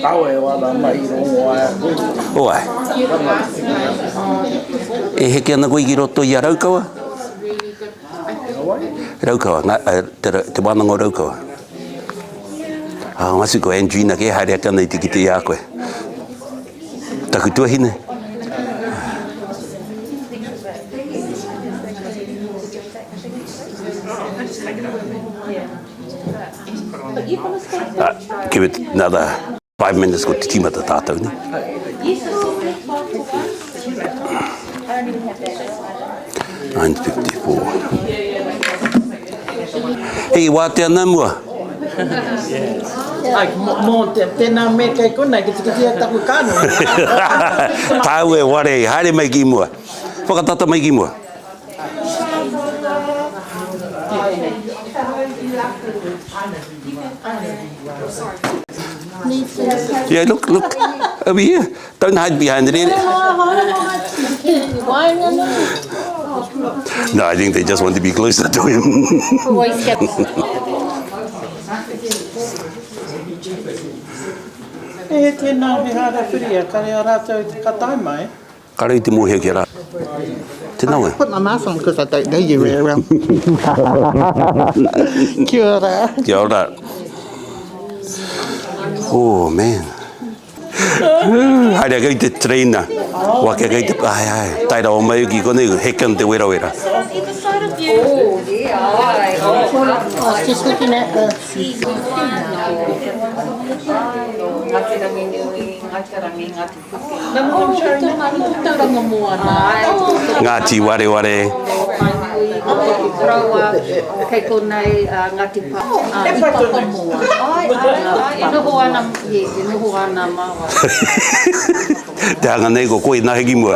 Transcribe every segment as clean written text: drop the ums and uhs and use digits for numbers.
Taue wala mai rongo ai. Oai. E heke ana koe ki roto i a raukawa? Raukawa, te wānanga o raukawa. Masu ko Andrina ke haere kana I te kite i a koe. Taku tuahine. Give it another 5 minutes ko te timata tātou ne. 9:54. Hei, wā te ana mua? Ai, mō tēnā me kei kuna, ki tiki tia taku kānu. Tāu e ware, haere mai ki mua. Whakatata mai ki mua. Yeah, look, over here. Don't hide behind it. No, I think they just want to be closer to him. E tēnā he hara whiria, kare a rātou ka tai mai. Kare I te mōhea ki a rā. Tēnā wē. Put my mask on because I don't know you very well. Kia ora. Kia ora. Oh, man. Haere kei te treina. Wake kei te... Ai, taira o mai ki kone, hekan te wera wera. Either side of you. Oh, yeah. I was just looking at the... Ngāti ware ware. Kei konei ngati pa. I papa mua. I noho ana, I noho ana mawa. Te hanga nei ko koe nahe ki mua.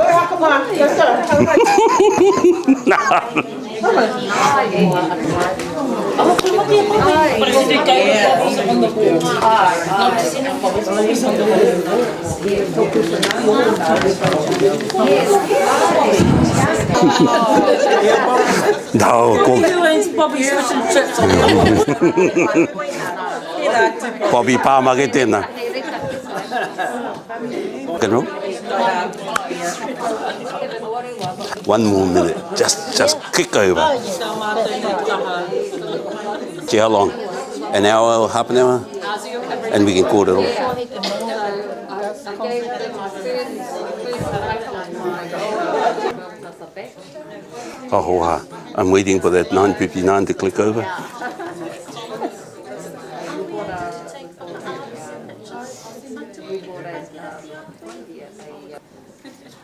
No, Bobby Palmer ke tēnā. Keno? 1 more minute. Just kick over. See how long? An hour, half an hour? And we can call it off. Oh, I'm waiting for that 9:59 to click over.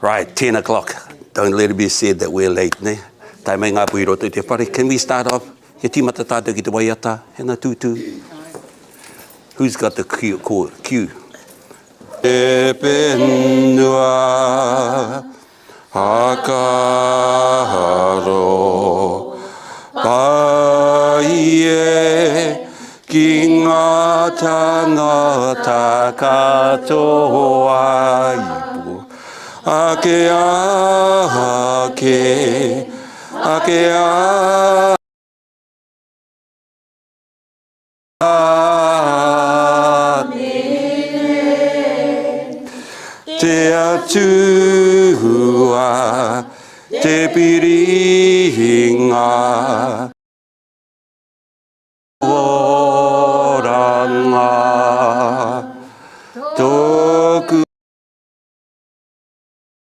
Right, 10 o'clock. Don't let it be said that we're late, ne? Tai mai ngā pui roto te whare. Can we start off? He timata tātou ki te waiata. Hena tūtū. Who's got the cue? E penua hakaro pai e ki ngā tangata katoa ipu. Ake te atua, te piringa, oranga, toku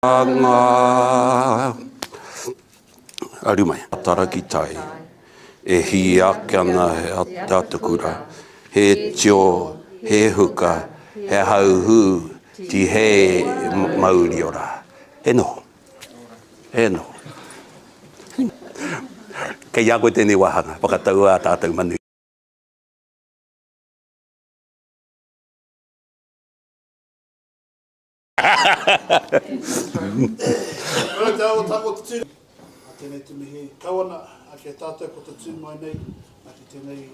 anga. Arumai, ataraki tai, e hi ake ana he atakura, he tio, he huka, he hauhu, ti he mauri ora. He no. Kei a koe tēnei wahanga, whakatau a tātou manu. Tēnei te mihi kawana, a ke tātou ko te tū mai nei, a ki tēnei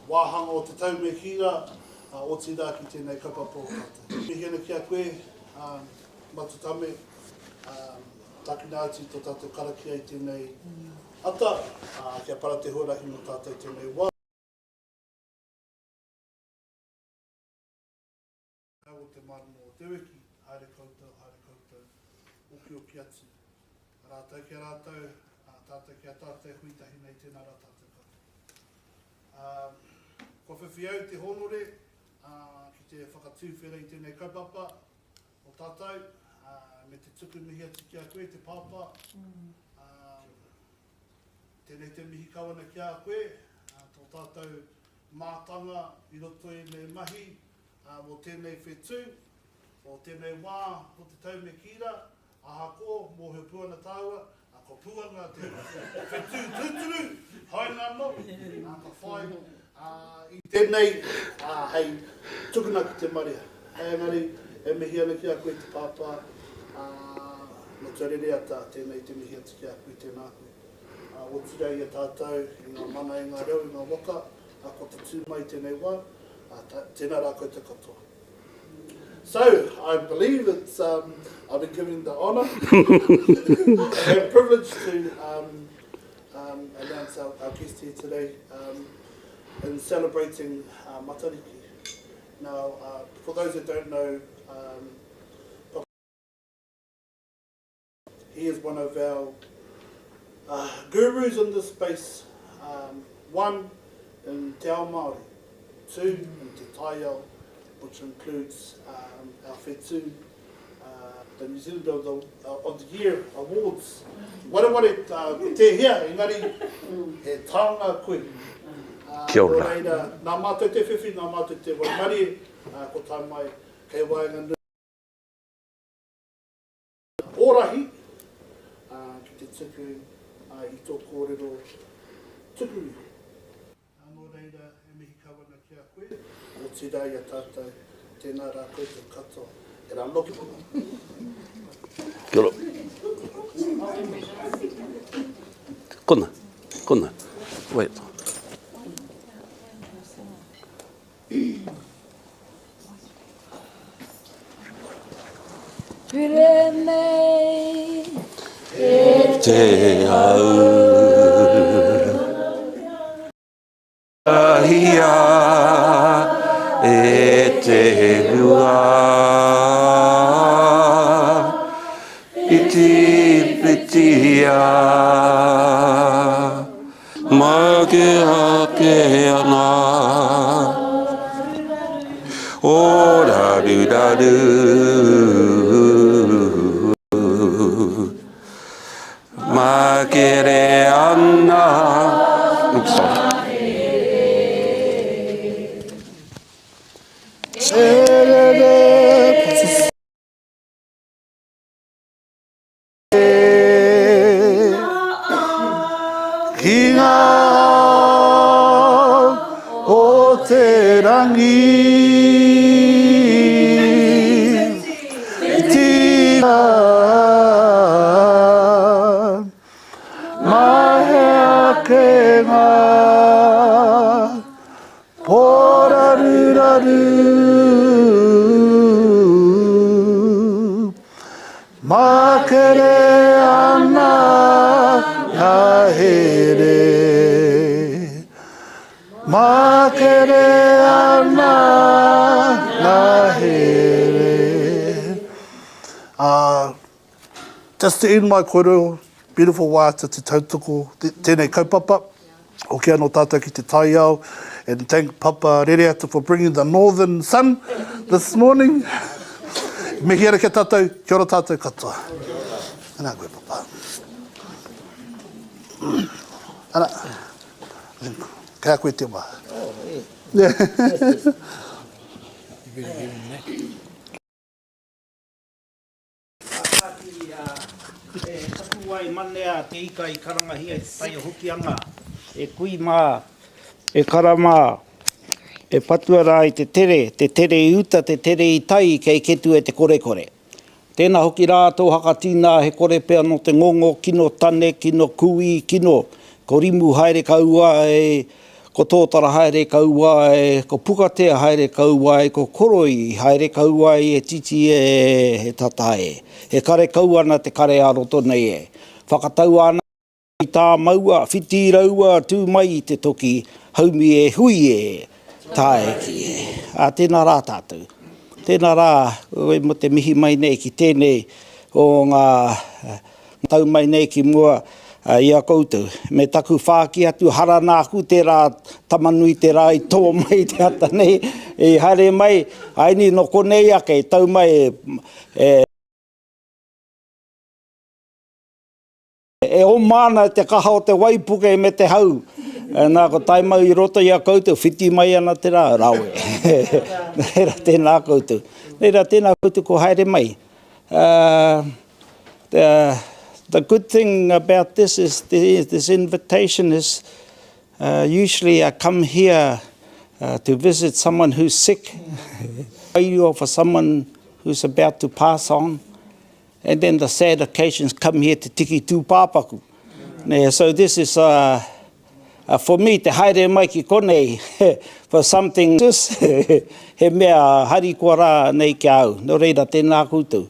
wāhanga o te tau me kira, o tira ki tēnei kapapo tātou. Mihi ana ki a koe, matutame, takinauti tō tātou karaki ai tēnei ata, kia para te huarahi no tātou tēnei wā. o te maramo o te wiki, haere koutou, uki o ki atu. Rātou ki rātou, tātou ki a tātou huitahi nei tēnā rā tātou katoa. Ko whiwhiau te honore, ki te whakatūwhera i tēnei kaupapa o tātou, me te tuku mihi atu ki a koe, te pāpā. Tēnei te mihi kawana ki a koe, tō tātou mātanga i roto i nei mahi, o tēnei whetū, o tēnei wā, o te tau me kira, aha ko, mō he puana tāua, ko puanga te whetū tūturu, hainga no, ka whai, i tēnei, hei, tukuna ki te maria. Hei engari, e mihi ana ki a koe te pāpā, Matua Recreata, tēnei te mihi atu ki a koe tēnā koe. O tirei a tātou, i ngā mana, i ngā reo, i ngā waka, ko te tū mai tēnei wā, tēnā rā koe te katoa. So, I believe it's, I've been given the honour and privilege to announce our guest here today in celebrating Matariki. Now, for those that don't know, he is one of our gurus in this space. One, in Te Ao Māori. Two, in Te Taiao, which includes our whetū, the New Zealand of the Year Awards. Waraware ko te hea, engari, he taonga koe. Kia ora. Nā mātou te whiwhi, nā mātou te waimari, ko tai mai kei waenga nui. Ōrahi, ki te tuku i tō kōrero tukuri. Nō reira, e mihi kawana ki a koe, o tirei a tātou, tēnā rā koe te katoa. E rā loki puka. Kia ora. Kona. Wait. Pire nei Te au ahia e te hua iti pitia Makiha ke ana ora rudaru Recreata. Oops, sorry. Kinga o te rangi Just to end my kōrero, beautiful wāta te tautoko, tēnei kaupapa, o kia no tātou ki te taiao, and thank Papa Recreata for bringing the northern sun this morning. Me hiera kia tātou, kia ora tātou katoa. Ana koe papa. Ana, kia koe te wā. Wai manea te ika I karangahia I tai o hokianga. E kui mā, e karamā, e patua rā I te tere I uta, te tere I tai, kei ketu e te kore. Tēnā hoki rā tō hakatīnā he kore pea no te ngongo, kino tane, kino kui, kino ko rimu haere kaua ko tōtara haere kaua ko pukatea haere kaua ko koroi haere kaua e titi he tatae. He kare kaua na te kare aroto nei Whakatau ana I tā maua, whiti raua, tū mai I te toki, haumi hui tae ki A tēnā rā tātou. Tēnā rā, oe mo te mihi mai nei ki tēnei o ngā tau mai nei ki mua i a koutou. Me taku whāki atu haranāku te rā tamanui te rā I tō mai te ata nei. I haere mai, aini no konei ake, tau mai e o mana te kaha o te waipuke me te hau. Nā ko tai mau I roto I a koutou, whiti mai ana te rā, rawe. Neira tēnā koutou. Neira tēnā koutou ko haere mai. The good thing about this is this invitation is usually I come here to visit someone who's sick, or for someone who's about to pass on. And then the sad occasions come here to tiki tū pāpaku. So this is, for me, te haere mai ki konei, for something, he mea hari kua rā nei ki au. No reira tēnā koutou.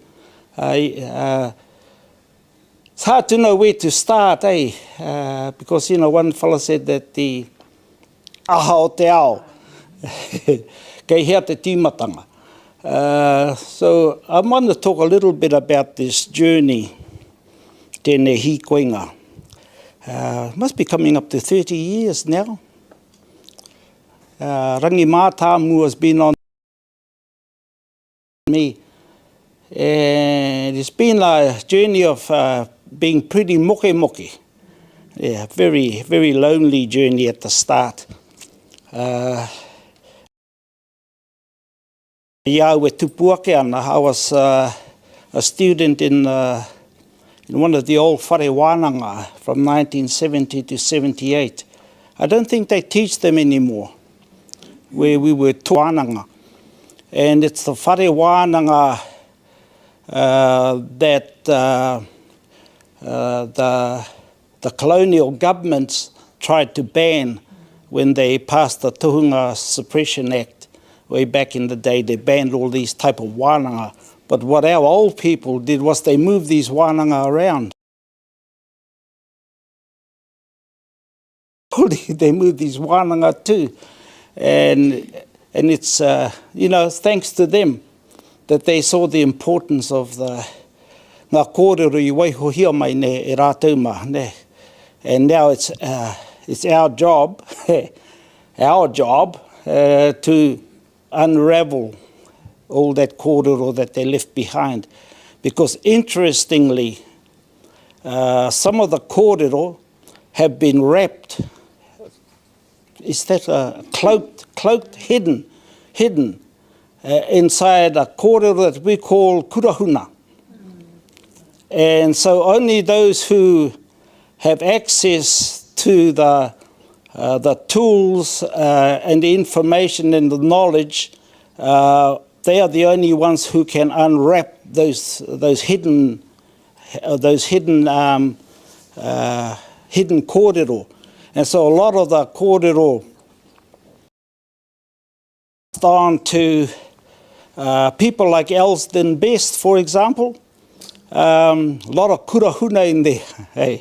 It's hard to know where to start, because, you know, one fellow said that the aha o te ao, kei hea te tīmatanga. So I want to talk a little bit about this journey, tēnei hikoinga. Must be coming up to 30 years now. Rangi Mātāmu has been on me. And it's been a journey of being pretty moke. Yeah, very, very lonely journey at the start. Iaue tupuake ana. I was a student in one of the old whare wānanga from 1970 to 78. I don't think they teach them anymore, where we were taught wānanga. And it's the whare wānanga that the colonial governments tried to ban when they passed the Tohunga Suppression Act. Way back in the day, they banned all these type of wānanga. But what our old people did was they moved these wānanga around. They moved these wānanga too. And it's, you know, thanks to them that they saw the importance of the ngā kōrero I waihohia mai ne e rātou mā, ne. And now it's our job, to unravel all that kōrero that they left behind. Because interestingly, some of the kōrero have been wrapped, is that cloaked, hidden inside a kōrero that we call kurahuna. And so only those who have access to the tools and the information and the knowledge, they are the only ones who can unwrap those hidden kōrero. And so a lot of the kōrero on to people like Elsden Best, for example. A lot of kurahuna in there,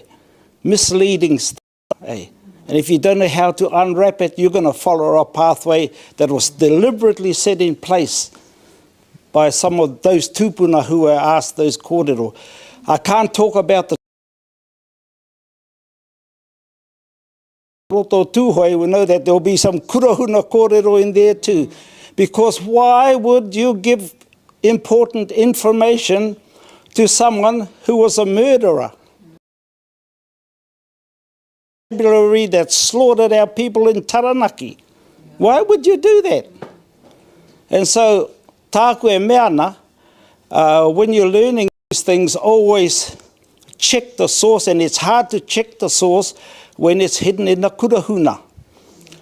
misleading stuff. And if you don't know how to unwrap it, you're going to follow a pathway that was deliberately set in place by some of those tupuna who were asked those kōrero. I can't talk about the roto tūhoi. We know that there will be some kurahuna kōrero in there too. Because why would you give important information to someone who was a murderer? That slaughtered our people in Taranaki. Why would you do that? And so, tāku e meana, when you're learning these things, always check the source, and it's hard to check the source when it's hidden in the kurahuna.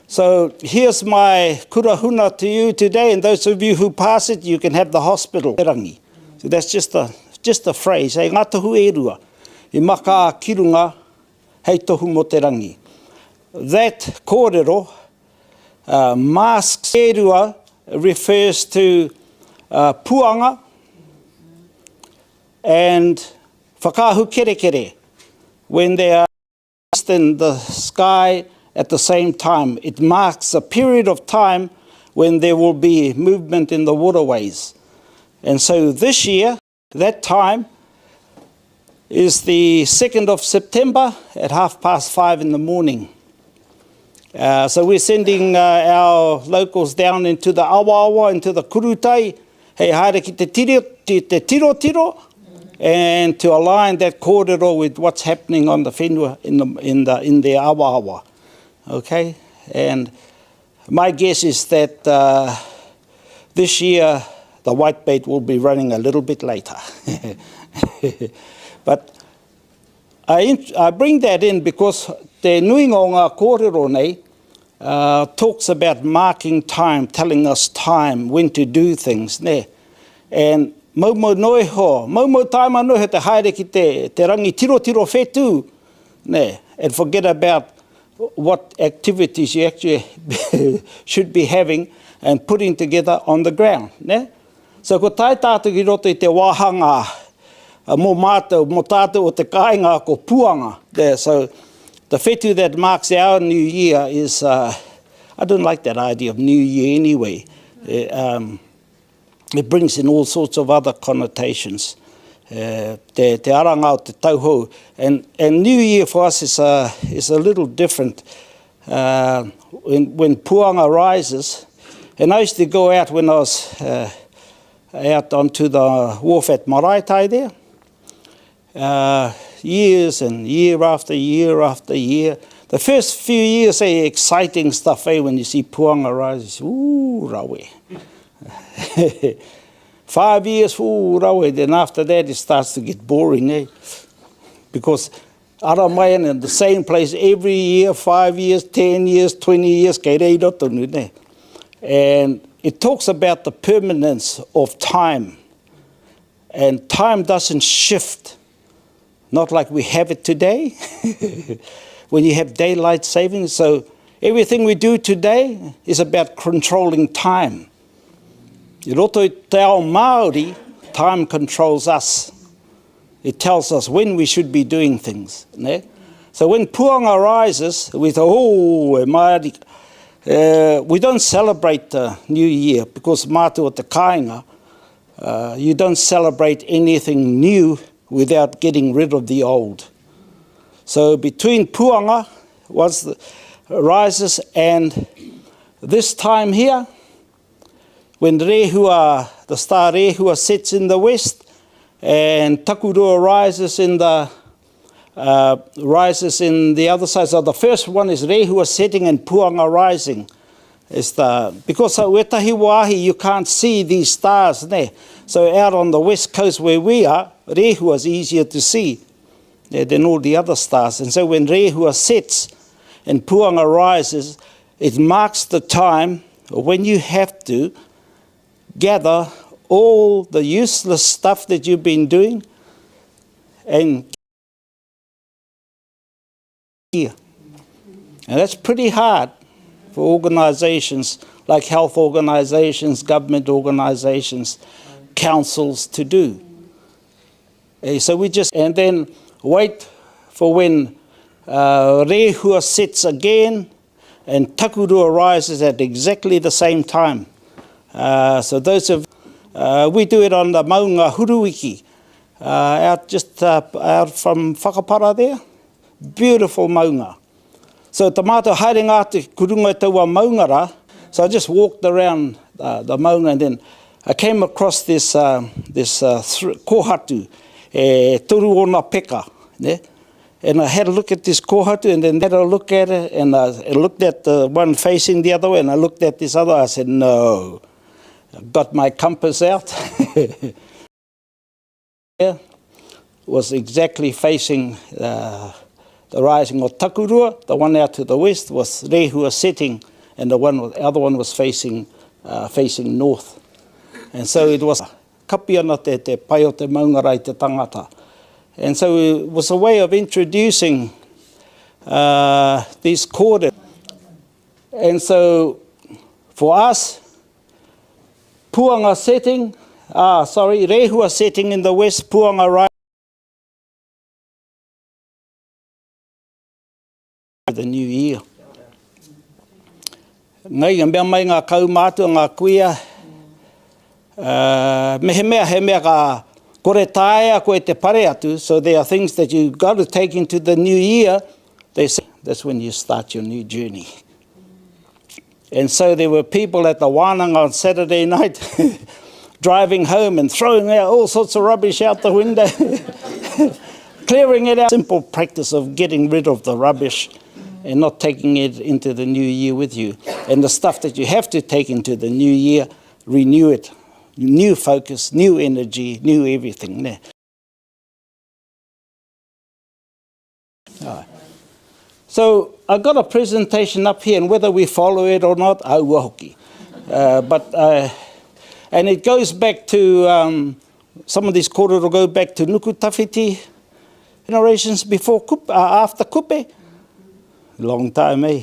So here's my kurahuna to you today, and those of you who pass it, you can have the hospital. So that's just a phrase. Hey, ngā tohu e rua, I maka a kirunga, hei tohu mo te rangi. That kōrero, masks e rua, refers to puanga and whakahu kere, when they are in the sky at the same time. It marks a period of time when there will be movement in the waterways. And so this year, that time is the 2nd of September at 5:30 in the morning. So we're sending our locals down into the awa, into the kurutai, hei haere ki te tiro, and to align that kōrero with what's happening on the whenua in the awa. Okay? And my guess is that this year the whitebait will be running a little bit later. But I bring that in because te nuinga o ngā kōrero nei talks about marking time, telling us time, when to do things. Ne? And maumau noi ho, maumau taima noi he te haere ki te rangi tiro whetū, ne? And forget about what activities you actually should be having and putting together on the ground. Ne? So ko tai tātou ki roto I te wāhanga mō tātou o te kāinga ko puanga. There. So the whetū that marks our new year is, I don't like that idea of new year anyway. It brings in all sorts of other connotations. Te aranga o te tauhou. And New Year for us is a little different. When puanga rises, and I used to go out when I was out onto the wharf at Maraitai there, years and year after year after year. The first few years are exciting stuff, when you see puanga rises. Ooh, rawe. 5 years, ooh, rawe. Then after that, it starts to get boring, because ara mai in the same place every year, 5 years, 10 years, 20 years, kei rei roto nu, ne? And it talks about the permanence of time. And time doesn't shift, not like we have it today, when you have daylight savings. So everything we do today is about controlling time. I roto I te ao Māori, time controls us. It tells us when we should be doing things. Ne? So when puanga rises, we thought, oh, Māori, we don't celebrate the New Year because Matua o te kāinga, you don't celebrate anything new without getting rid of the old. So between puanga rises and this time here, when Rehua, the star Rehua sets in the west, and Takurua rises in the other side. So the first one is Rehua setting and Puanga rising. Because wetahi wāhi you can't see these stars there. So out on the west coast where we are, Rehua is easier to see than all the other stars. And so when Rehua sets and Puanga rises, it marks the time when you have to gather all the useless stuff that you've been doing and here. And that's pretty hard for organisations like health organisations, government organisations, councils to do. So we just, and then wait for when Rehua sets again and Takurua rises at exactly the same time. So those of, we do it on the Maunga Huruiki, out from Whakapara there. Beautiful maunga. So te mātou haere ngā te kurunga taua maungara, so I just walked around the maunga and then I came across this kōhatu, toru ona peka, ne? And I had a look at this kōhatu and then had a look at it and I looked at the one facing the other way and I looked at this other, I said, no. I got my compass out. Yeah, was exactly facing the rising of Takurua. The one out to the west was Rehua setting, and the other one was facing north. And so it was kapiana te pai o te maungara I te tangata. And so it was a way of introducing these kōrero. And so for us, puanga setting, Rehua setting in the west, puanga rising. The new year. Ngai mea mai ngā kaumātua, ngā kuia, he mea ka kore taea koe te pare atu, so there are things that you got to take into the new year. They say that's when you start your new journey. And so there were people at the wānanga on Saturday night driving home and throwing out all sorts of rubbish out the window, clearing it out. Simple practice of getting rid of the rubbish and not taking it into the new year with you. And the stuff that you have to take into the new year, renew it. New focus, new energy, new everything. Ne? So I got a presentation up here, and whether we follow it or not, aua hoki. And it goes back to, some of these kōrero go back to nuku tawhiti, generations before, after kupe. Long time, eh?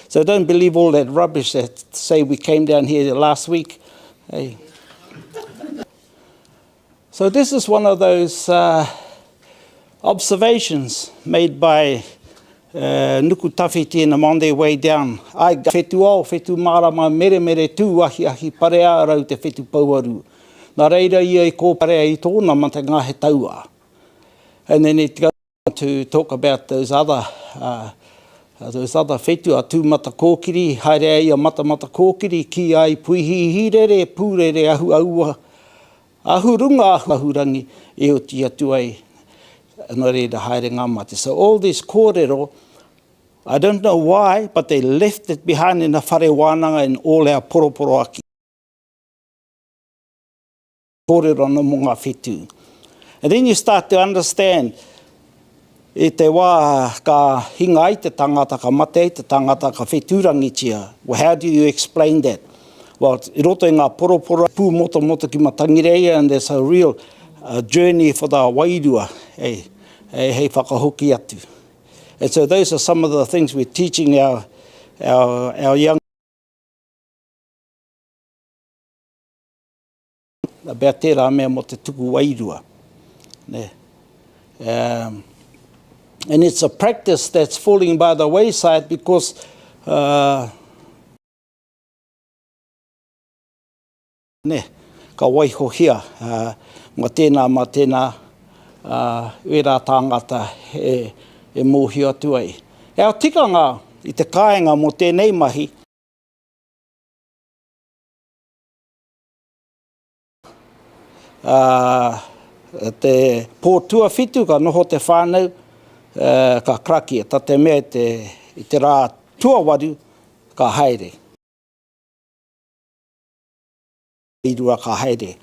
So don't believe all that rubbish that say we came down here last week. Eh? So this is one of those observations made by nuku tawhiti and I'm on their way down. Ai whetu au, whetu marama mere tū ahi pare a rau te whetu pauaru. Nā reira ia I kōpare I tōna mata ngā he taua. And then it goes on to talk about those other whetu a tūmata kōkiri, haere ia mata kōkiri, ki ai puihi hirere, pūrere ahu aua. Ahurunga ahurangi e o tia tuai no reira haere ngā mate. So all this kōrero, I don't know why, but they left it behind in the whare wānanga in all our poroporo aki. Kōrero no mo ngā whetu. And then you start to understand e te wā ka hinga ai te tangata, ka mate ai te tangata, ka wheturangi tia. Well, how do you explain that? Well, I roto I ngā poroporo, pū moto ki matangireia, and there's a real journey for the wairua, hei whakahoki atu. And so those are some of the things we're teaching our young about tērā mea mo te tuku wairua. And it's a practice that's falling by the wayside because ka waiho hia, ngā tēnā mā tēnā wera tāngata e mōhi atu ai. Our tikanga I te kāinga mo tēnei mahi, te pōtua whitu ka noho te whānau, ka krakia, ta te mea I te rā tuawaru ka haere. Irua ka haere.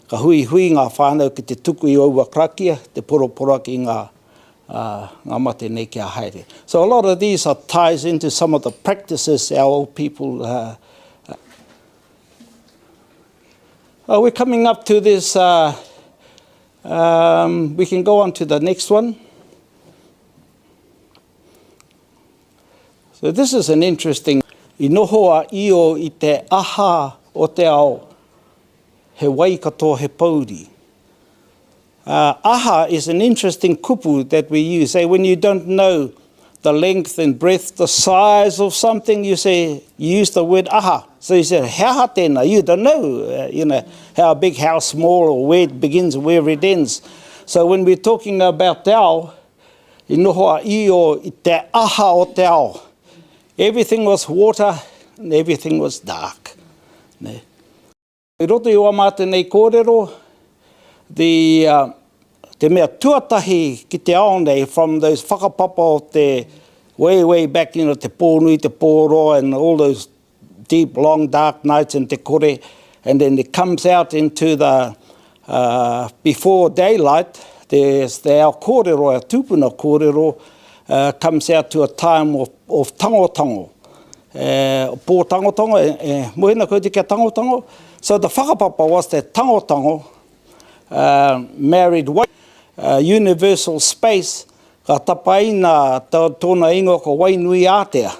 Ka hui ngā whānau ki te tuku I aua krakia, te poropora ki ngā mate nei kia haere. So a lot of these are ties into some of the practices our old people. We're coming up to this. We can go on to the next one. So this is an interesting. I nohoa io I te aha o te ao. He waikato he pauri. Aha is an interesting kupu that we use. Say when you don't know the length and breadth, the size of something, you use the word aha. So you say, how tēnā? You don't know, how big, how small, or where it begins, where it ends. So when we're talking about te ao, I nohoa io I te aha o te ao. Everything was water and everything was dark. I roto I wamate nei kōrero, te mea tuatahi ki te ao nei from those whakapapa o te way back, te pōnui, te pōro, and all those deep, long, dark nights and te kore, and then it comes out into the, before daylight, there's the our kōrero, our tūpuna kōrero, comes out to a time of tangotango. Pō tangotango, mohina koe te kia tangotango. So the whakapapa was that tangotango, married way, universal space, ka tapaina tōna ingo ko wainui ātea.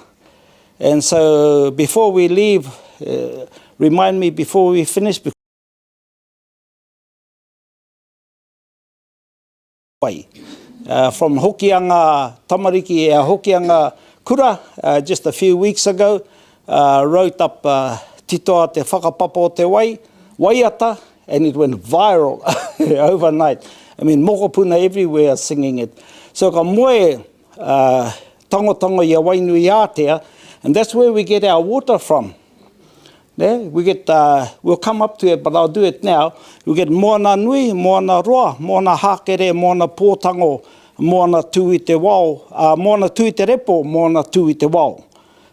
And so before we leave, remind me before we finish, from Hokianga Tamariki, Hokianga Kura, just a few weeks ago, wrote up titoa te whakapapa o te wai, Waiata, and it went viral overnight. I mean, mokopuna everywhere singing it. So ka moe tongo ia wainui Atea, and that's where we get our water from. Yeah, we get, we'll come up to it, but I'll do it now. We get moana nui, moana roa, moana hakere, moana pōtango, moana tū i te wao, moana tū i te repo, moana tū i te wao.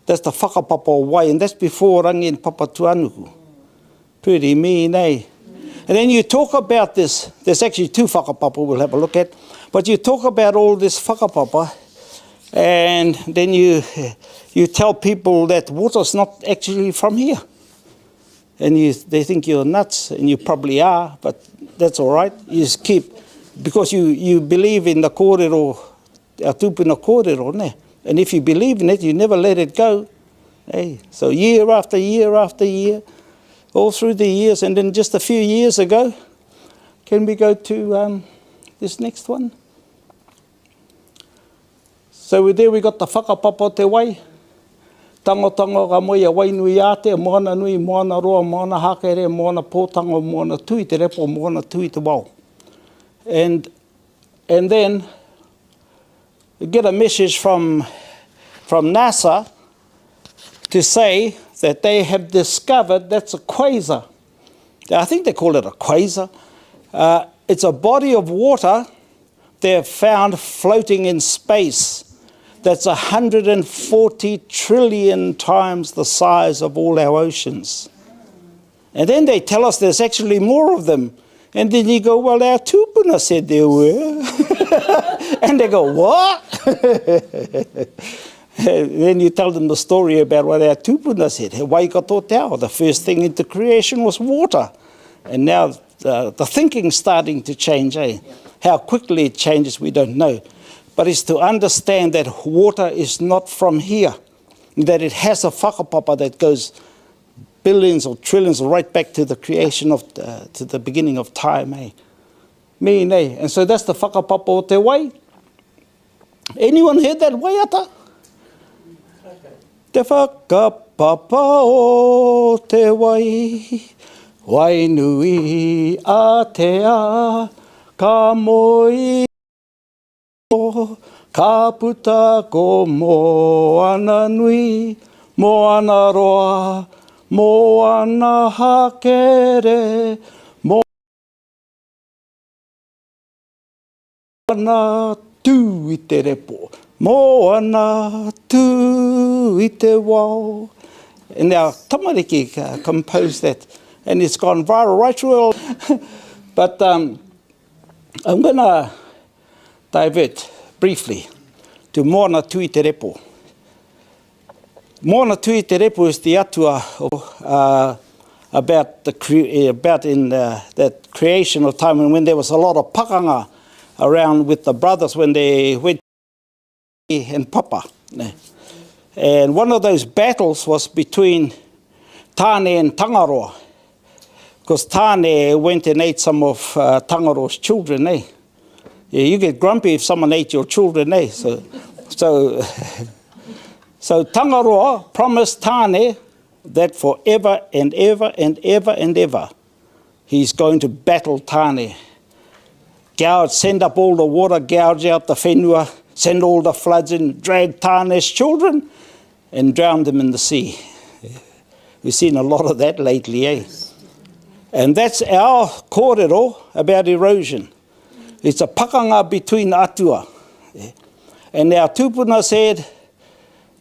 That's the whakapapa o wai, and that's before rangi and papatuanuku. Pretty mean, eh? And then you talk about this, there's actually two whakapapa we'll have a look at, but you talk about all this whakapapa, and then you tell people that water's not actually from here. And they think you're nuts, and you probably are, but that's all right. You just keep, because you believe in the kōrero, our tūpuna kōrero, ne? And if you believe in it, you never let it go. Hey? So year after year after year, all through the years, and then just a few years ago, can we go to this next one? So there we got the whakapapa te wai. Tango ka moe a wainui Atea, moana nui, moana roa, moana hakere, moana pōtango, moana tui te repo, moana tui te wao. And then we get a message from NASA to say that they have discovered that's a quasar. I think they call it a quasar. It's a body of water they have found floating in space that's 140 trillion times the size of all our oceans. And then they tell us there's actually more of them. And then you go, well, our tūpuna said there were. And they go, what? Then you tell them the story about what our tūpuna said. He waikato te ao. The first thing into creation was water. And now the thinking's starting to change, eh? How quickly it changes, we don't know. But it's to understand that water is not from here, that it has a whakapapa that goes billions or trillions right back to the creation of, to the beginning of time, eh? Me, eh? And so that's the whakapapa o te wai. Anyone heard that waiata? Te whakapapa o te wai, wainui Atea, ka moi. Ka puta ko moana nui, moana roa, moana hakere, moana tū i te repo, moana tū i te wao. And our tamariki composed that, and it's gone viral right through. But I'm going to divert briefly to moana tui te repo. Moana tui te repo is the atua about that creation of time, and when there was a lot of pakanga around with the brothers when they went and papa. And one of those battles was between Tāne and Tangaroa, because Tāne went and ate some of Tangaroa's children, eh? Yeah, you get grumpy if someone ate your children, eh? So Tangaroa promised Tāne that forever and ever and ever and ever, he's going to battle Tāne. Send up all the water, gouge out the whenua, send all the floods in, drag Tāne's children, and drown them in the sea. We've seen a lot of that lately, eh? And that's our kōrero about erosion. It's a pakanga between atua. And our tūpuna said,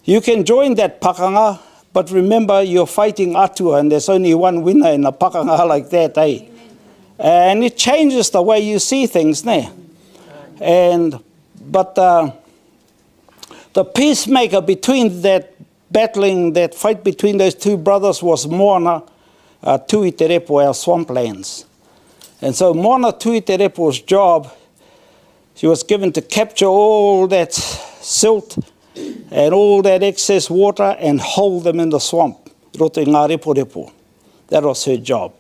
you can join that pakanga, but remember you're fighting atua, and there's only one winner in a pakanga like that, eh? And it changes the way you see things, ne? But the peacemaker between that fight between those two brothers was Moana Tui Te Repo, our swamplands. And so Moana Tui Te Repo's job, she was given to capture all that silt and all that excess water and hold them in the swamp. Roto i ngā repo repo. That was her job.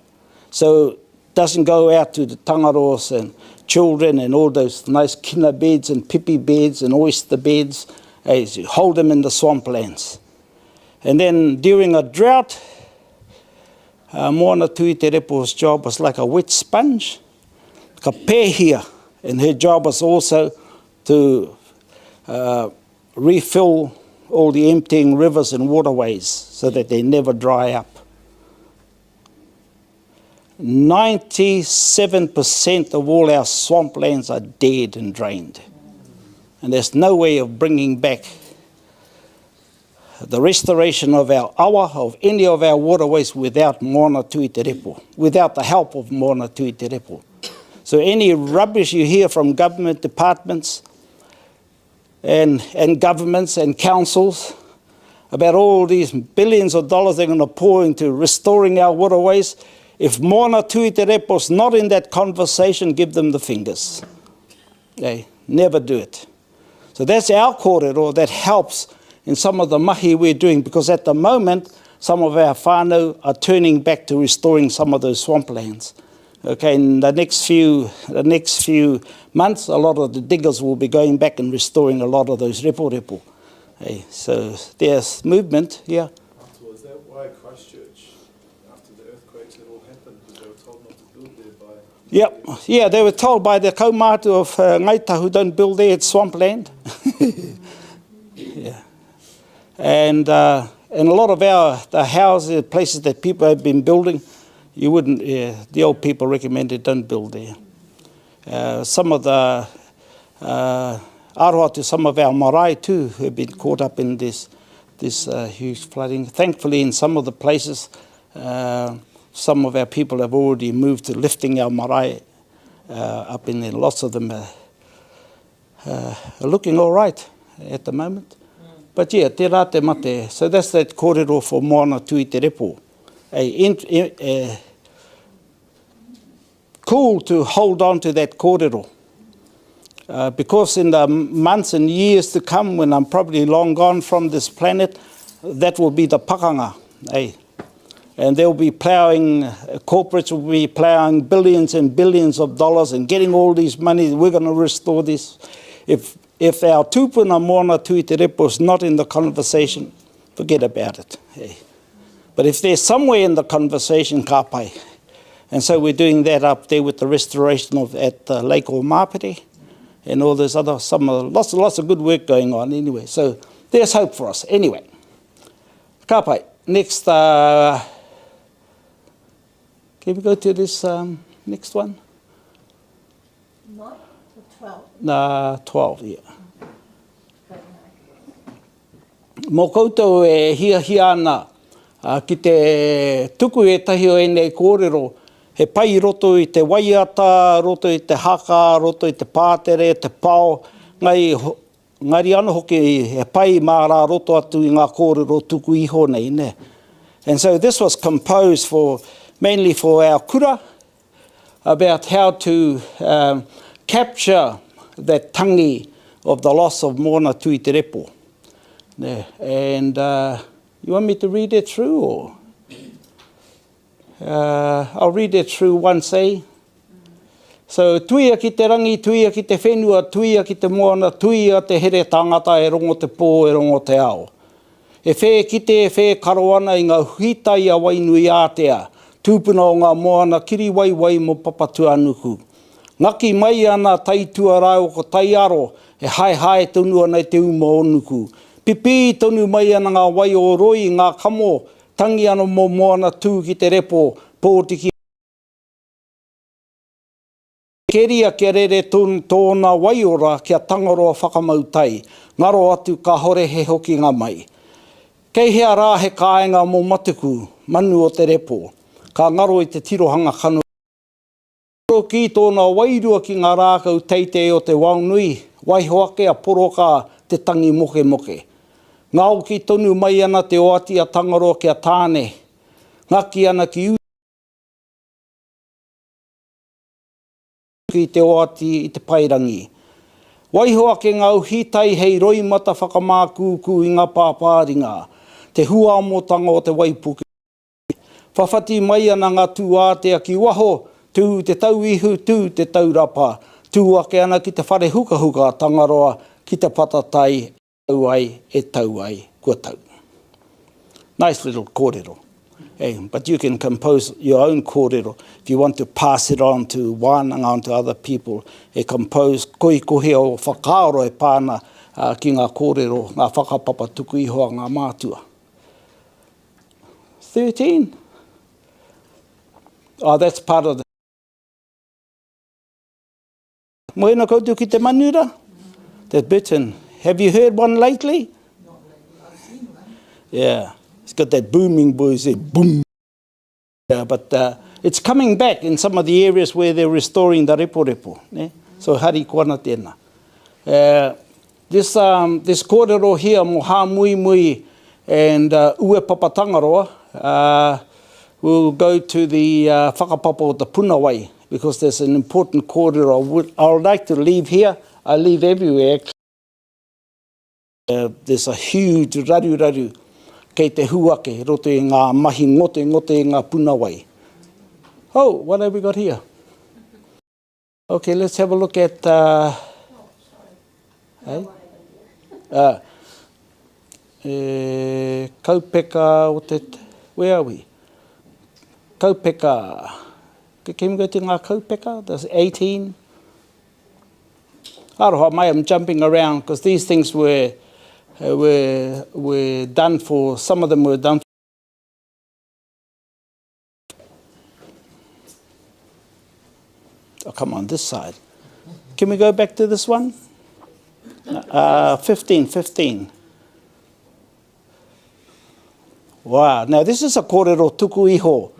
So doesn't go out to the tangaroas and children and all those nice kina beds and pipi beds and oyster beds. You hold them in the swamplands. And then during a drought, Moana Tui Te Repo's job was like a wet sponge. Ka pēhia, and her job was also to refill all the emptying rivers and waterways so that they never dry up. 97% of all our swamplands are dead and drained. And there's no way of bringing back the restoration of our awa, of any of our waterways, without Moana Tui Te Repo, without the help of Moana Tui Te Repo. So any rubbish you hear from government departments and governments and councils about all these billions of dollars they're going to pour into restoring our waterways, if Moana Tui Te Repo's not in that conversation, give them the fingers. They never do it. So that's our kōrero that helps in some of the mahi we're doing, because at the moment, some of our whānau are turning back to restoring some of those swamplands. Okay, in the next few months, a lot of the diggers will be going back and restoring a lot of those repo. Hey, so there's movement, yeah. Was that why Christchurch, after the earthquakes that all happened, because they were told not to build there by... Yep, yeah, they were told by the kaumātu of Ngaita who don't build there, it's swampland. Yeah. And a lot of the houses, places that people have been building, you wouldn't, the old people recommended don't build there. Some of the aroha to some of our marae too have been caught up in this huge flooding. Thankfully, in some of the places, some of our people have already moved to lifting our marae up in there. Lots of them are looking all right at the moment. But yeah, te rā te mate. So that's that kōrero for Moana Tui Te Repo. Cool to hold on to that kōrero. Because in the months and years to come, when I'm probably long gone from this planet, that will be the pakanga. And they'll be ploughing, corporates will be ploughing billions and billions of dollars and getting all these money. We're going to restore this. If our tūpuna Moana Tui Te Repo is not in the conversation, forget about it. But if they're somewhere in the conversation, ka pai. And so we're doing that up there with the restoration at Lake o Māpere and all those other, lots of good work going on anyway. So there's hope for us. Anyway, ka pai. Next, can we go to this next one? 9 or 12? 12, yeah. Mō koutou e hia ana ki te tuku e tahi o enei kōrero, he pai roto i te waiata, roto i te haka, roto i te pātere, te pao, ngari ana hoki he pai mā rā roto atu I ngā kōrero tuku iho nei, ne? And so this was composed mainly for our kura, about how to capture that tangi of the loss of Moana Tui Te Repo. And you want me to read it through? Or? I'll read it through once, eh? So, tuia ki te rangi, tuia ki te whenua, tuia ki te moana, tuia te here tangata e rongo te pō, e rongo te ao. E whē kite, e whē karoana I ngā huitai a wainui ātea, tūpuna o ngā moana, kiri wai mo papatu anuku. Ngaki mai ana taitua rau ko tai aro, e hai tonu ana te uma onuku. Pipi tonu mai ana ngā wai o roi, ngā kamo, tangi ana mo Moana Tui Te Repo, pōtiki. Keria kia rere tōna waiora kia tangaroa whakamautai, ngaro atu ka hore he hoki ngā mai. Kei hea rā he kāinga mō matuku, manu o te repo, ka ngaro I te tirohanga kanu. Ki tōna wairua ki ngā rākau teitei o te waunui, waihoake a poroka te tangi moke. Ngau ki tonu mai ana te oati a tangaroa kia tāne, ngaki ana ki u ki te oati I te pairangi. Waihoake ngau hitai hei roi mata whakamākūku I ngā pāpāringa, te huamotanga o te waipuki. Whawhati mai ana ngā tūātea ki waho, tū te tau ihu, tū te tau rapa, tūake ana ki te whare huka tangaroa, ki te patatai, tau ai, kua tau. Nice little kōrero. But you can compose your own kōrero. If you want to pass it on to wānanga, on to other people, compose kohi o whakaaro e pāna ki ngā kōrero, ngā whakapapa tuku iho a ngā mātua. 13. Oh, that's part of the... Moena koutou ki te manura? That Britain. Have you heard one lately? Not lately. I've seen one. Yeah. It's got that booming voice, boom. Yeah, but it's coming back in some of the areas where they're restoring the repo. Ne? So hari kona tēnā. This kōrero here, mo hā mui and ue papatangaroa, we'll go to the whakapapa o the Punawai, because there's an important kōrero I would like to leave here. I leave everywhere. There's a huge raru kei te huake, roto i ngā mahi ngote i ngā Punawai. Oh, what have we got here? Okay, let's have a look at... kaupeka o te... Where are we? Kaupeka. Can we go to ngā kaupeka? That's 18. Aroha mai, I'm jumping around because these things were done for, some of them were done for. Oh, come on, this side. Can we go back to this one? 15. Wow, now this is a kōrero tuku iho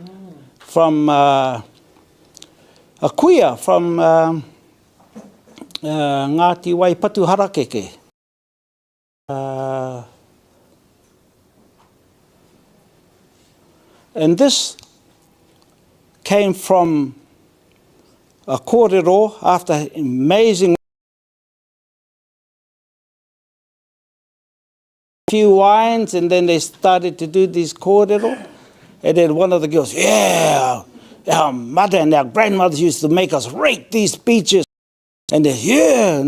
from a kuia from Ngāti Waipatu Harakeke. And this came from a kōrero after amazing few wines, and then they started to do these kōrero. And then one of the girls, yeah, our mother and our grandmothers used to make us rake these beaches. And they, yeah,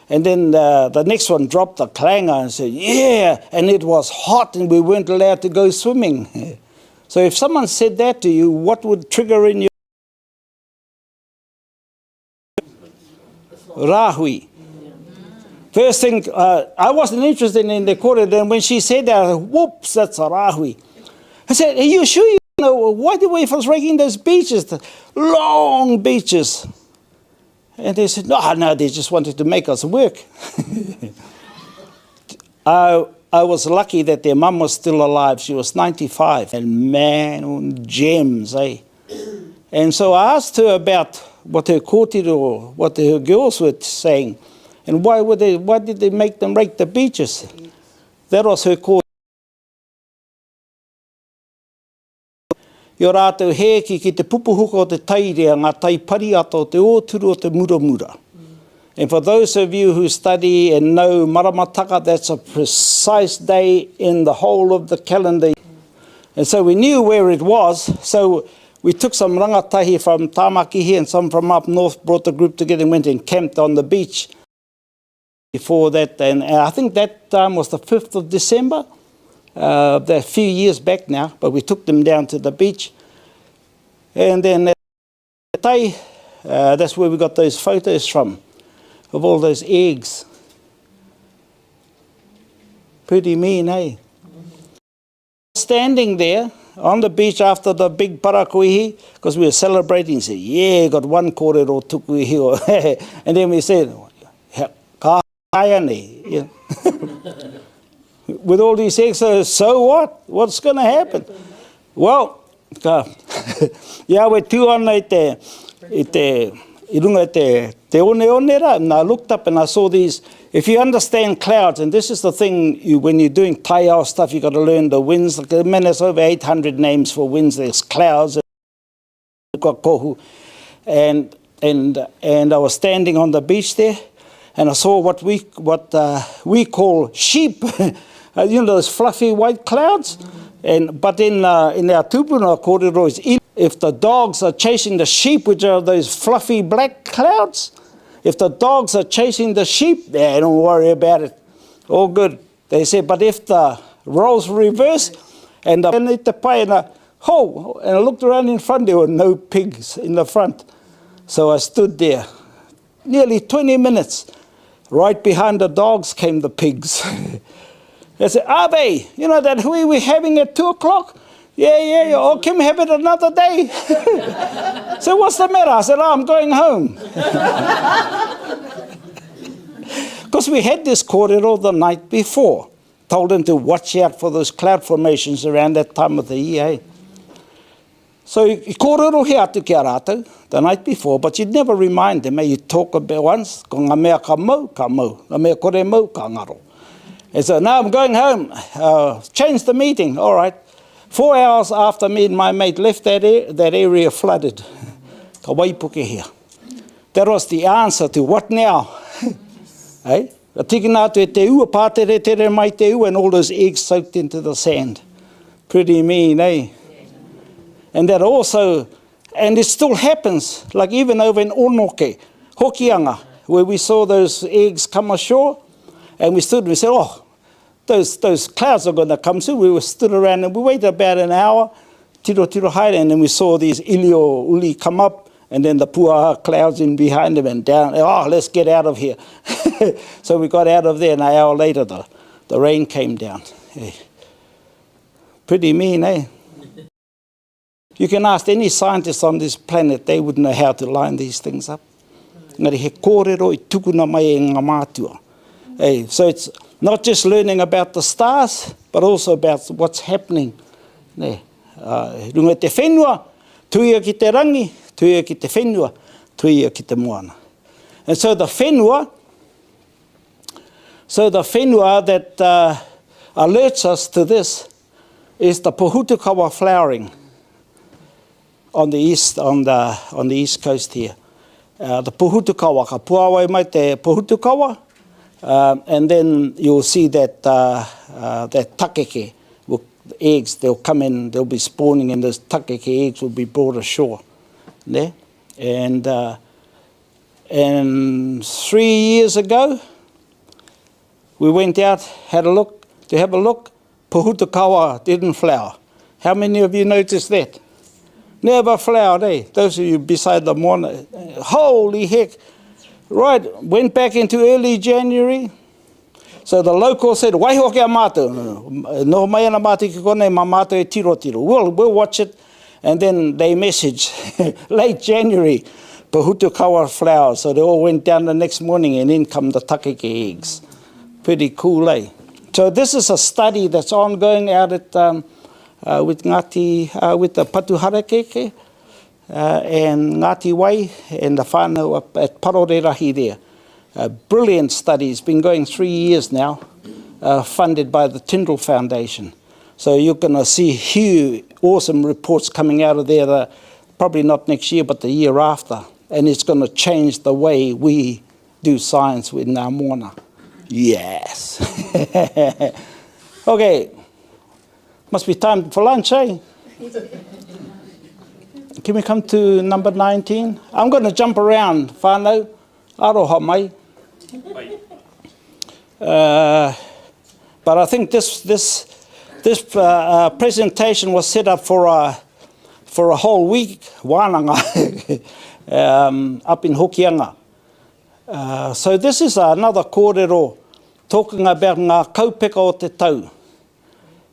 and then the next one dropped the clanger and said, yeah, and it was hot and we weren't allowed to go swimming. So if someone said that to you, what would trigger in your... Rahui. First thing, I wasn't interested in the kōrero, and when she said that, whoops, that's a rahui. I said, are you sure you know why the way was raking those beaches, the long beaches? And they said, no, they just wanted to make us work. I was lucky that their mum was still alive. She was 95. And man, gems, eh? And so I asked her about what her kōrero, what her girls were saying. And why did they make them rake the beaches? That was her kōrero. Yo rātou hēki ki te pupuhuka o te tairea, ngā taipari ata o te ōturu o te muramura. And for those of you who study and know maramataka, that's a precise day in the whole of the calendar. And so we knew where it was, so we took some rangatahi from Makiha and some from up north, brought the group together and went and camped on the beach before that. And I think that time was the 5th of December. They're a few years back now, but we took them down to the beach. And then that's where we got those photos from, of all those eggs. Pretty mean, eh? Standing there on the beach after the big parakuihi, because we were celebrating, he said, yeah, got one kōrero tuku iho. And then we said, ka haia nei. Yeah. With all these eggs, so what? What's going to happen? Well, yeah, we're too on i runga te one ra, and I looked up and I saw these. If you understand clouds, and this is the thing, when you're doing taiao stuff, you've got to learn the winds. Like, man, there's over 800 names for winds. There's clouds, and I was standing on the beach there, and I saw what we call sheep. You know those fluffy white clouds? But in our tupuna kōrero is if the dogs are chasing the sheep, which are those fluffy black clouds, if the dogs are chasing the sheep, don't worry about it. All good. They say, but if the roles reverse, and the Oh, and I looked around in front, there were no pigs in the front. So I stood there, nearly 20 minutes. Right behind the dogs came the pigs. They said, Abe, you know that hui we're having at 2 o'clock? Yeah. Oh, can we have it another day? So what's the matter? I said, I'm going home. Because we had this kōrero the night before. Told them to watch out for those cloud formations around that time of the year. So I kōrero he atu ki a rātou the night before, but you'd never remind them. You talk about once, ko ngā mea ka mau, ngā mea kore mau, ka ngaro. And so now I'm going home, change the meeting, all right. 4 hours after me and my mate left that area flooded. Ka waipuke here. That was the answer to what now? Hey? Ka tikina atu e te ua, pātere tere mai te ua, and all those eggs soaked into the sand. Pretty mean, eh? And that also, and it still happens, like even over in Onoke, Hokianga, where we saw those eggs come ashore, and we stood and we said, oh, those clouds are going to come soon. We were stood around and we waited about an hour, tiro haere, and then we saw these ilio uli come up, and then the puaha clouds in behind them and down. Oh, let's get out of here. So we got out of there, and an hour later the rain came down. Hey. Pretty mean, eh? You can ask any scientist on this planet, they would know how to line these things up. Ngari he kōrero I tukuna mai e ngā mātua. Hey, so it's not just learning about the stars, but also about what's happening. Runga te whenua, tuia ki te rangi, tuia ki te whenua, tuia ki te moana. And so the whenua that alerts us to this is the pohutukawa flowering on the east coast here. The pohutukawa, ka puawai mai te pohutukawa, and then you'll see that that takeke, eggs, they'll come in, they'll be spawning, and those takeke eggs will be brought ashore. Yeah? And 3 years ago, we went out, have a look, pohutukawa didn't flower. How many of you noticed that? Never flowered, eh? Those of you beside the moana, holy heck. Right, went back into early January. So the local said, waiho kia mātou. No mai ana mātou ki kone, ma mātou e tiro. We'll watch it. And then they messaged, late January, pohutukawa flowers. So they all went down the next morning, and in come the takeke eggs. Pretty cool, eh? So this is a study that's ongoing out at with Ngāti, with the Patuharakeke and Ngāti Wai and the whānau up at Parorerahi there. Brilliant study. It's been going 3 years now, funded by the Tyndall Foundation. So you're going to see huge, awesome reports coming out of there, probably not next year, but the year after. And it's going to change the way we do science with ngā moana. Yes. Okay. Must be time for lunch, eh? Can we come to number 19? I'm going to jump around, whānau. Aroha mai. But I think this presentation was set up for a whole week, wānanga, up in Hokianga. So this is another kōrero talking about ngā kaupeka o te tau.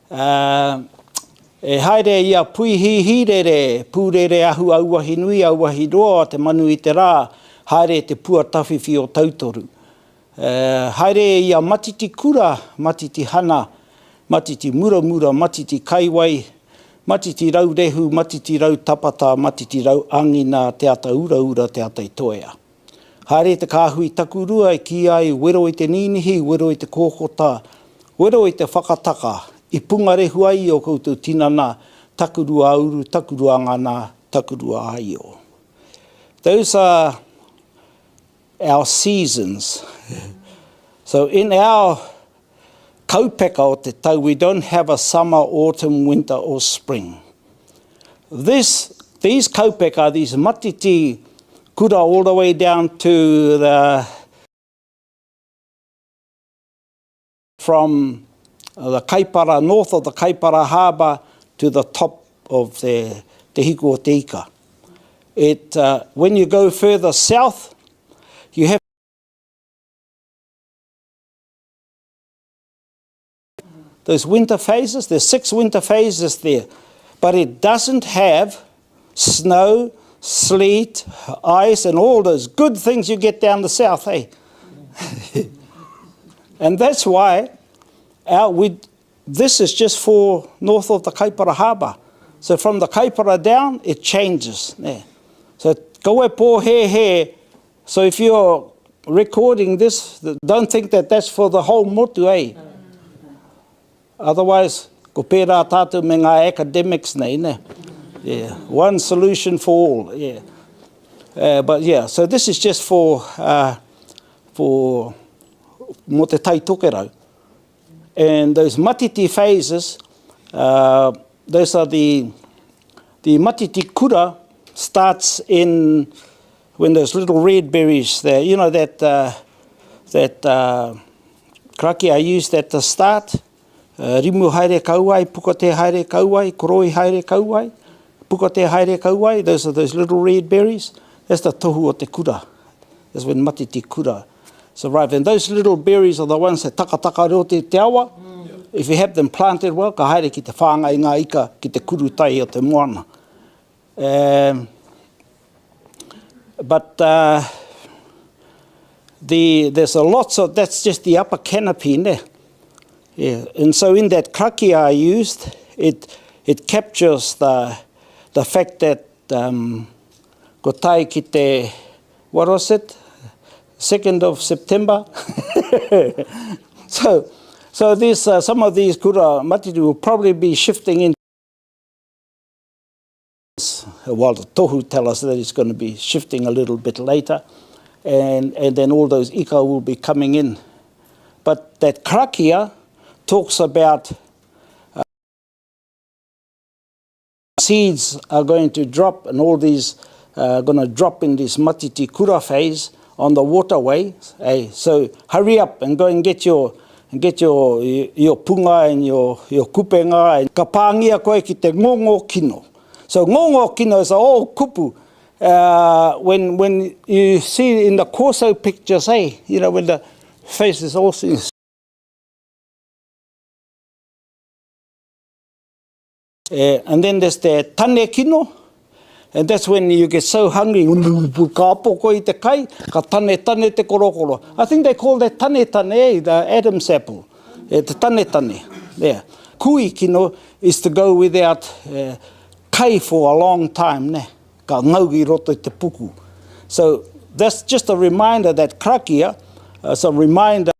E haere ia puihihirere, pūrere ahu auahi nui, auahi roa, te manu I te rā, haere te pua tawhiwhi o tautoru. Haere ia matiti kura, matiti hana, matiti muramura, matiti kaiwai, matiti raurehu, matiti rau tapata, matiti rau angina, te ata ura, te ata I toea. Haere te kāhui takurua, ki ai, wero I te ninihi, wero I te kōkota, wero I te whakataka, I pungarehu ai o koutou tinana, takurua auru, takurua ngana, takurua aio. Those are our seasons. So in our kaupeka o te tau, we don't have a summer, autumn, winter or spring. These kaupeka, these matiti kura all the way down to from the Kaipara, north of the Kaipara harbour to the top of Te Hiku o Te Ika. When you go further south, you have those winter phases. There's 6 winter phases there, but it doesn't have snow, sleet, ice, and all those good things you get down the south, eh? And that's why this is just for north of the Kaipara Harbour. So from the Kaipara down, it changes. Yeah. So go e pō he. So if you're recording this, don't think that that's for the whole motu, eh? Otherwise, ko pērā tātou me ngā academics nei, ne? Yeah, one solution for all, yeah. But yeah, so this is just for mo te tai tokerau. And those matiti phases, those are the matiti kura starts in when those little red berries there, you know, that krakia used at the start. Rimu haere kauai, pukote haere kauai, koroi haere kauai, pukote haere kauai, those are those little red berries. That's the tohu o te kura. That's when matiti kura survive. And those little berries are the ones that taka reo te awa. If you have them planted well, ka haere ki te whāngai ngā ika ki te kuru tai o te moana. But there's a lots of, that's just the upper canopy there. Yeah, and so in that krakia I used, it captures the fact that ko tai ki te, what was it? 2nd of September. So these some of these kura matiti will probably be shifting in. While the tohu tell us that it's going to be shifting a little bit later, and then all those ika will be coming in. But that krakia talks about seeds are going to drop, and all these are going to drop in this matiti kura phase on the waterway. So hurry up and go and get your punga and your kupenga, and ka pāngia koe ki te ngongo kino. So ngongo kino is a old kupu. When you see in the Corso pictures, you know, when the face is all seen. And then there's the tane kino, and that's when you get so hungry, ka apoko i te kai, ka tane te korokoro. I think they call that tane, the Adam's apple, the tane. There. Kui kino is to go without kai for a long time, ne? Ka ngaugi roto i te puku. So that's just a reminder that krakia is a reminder.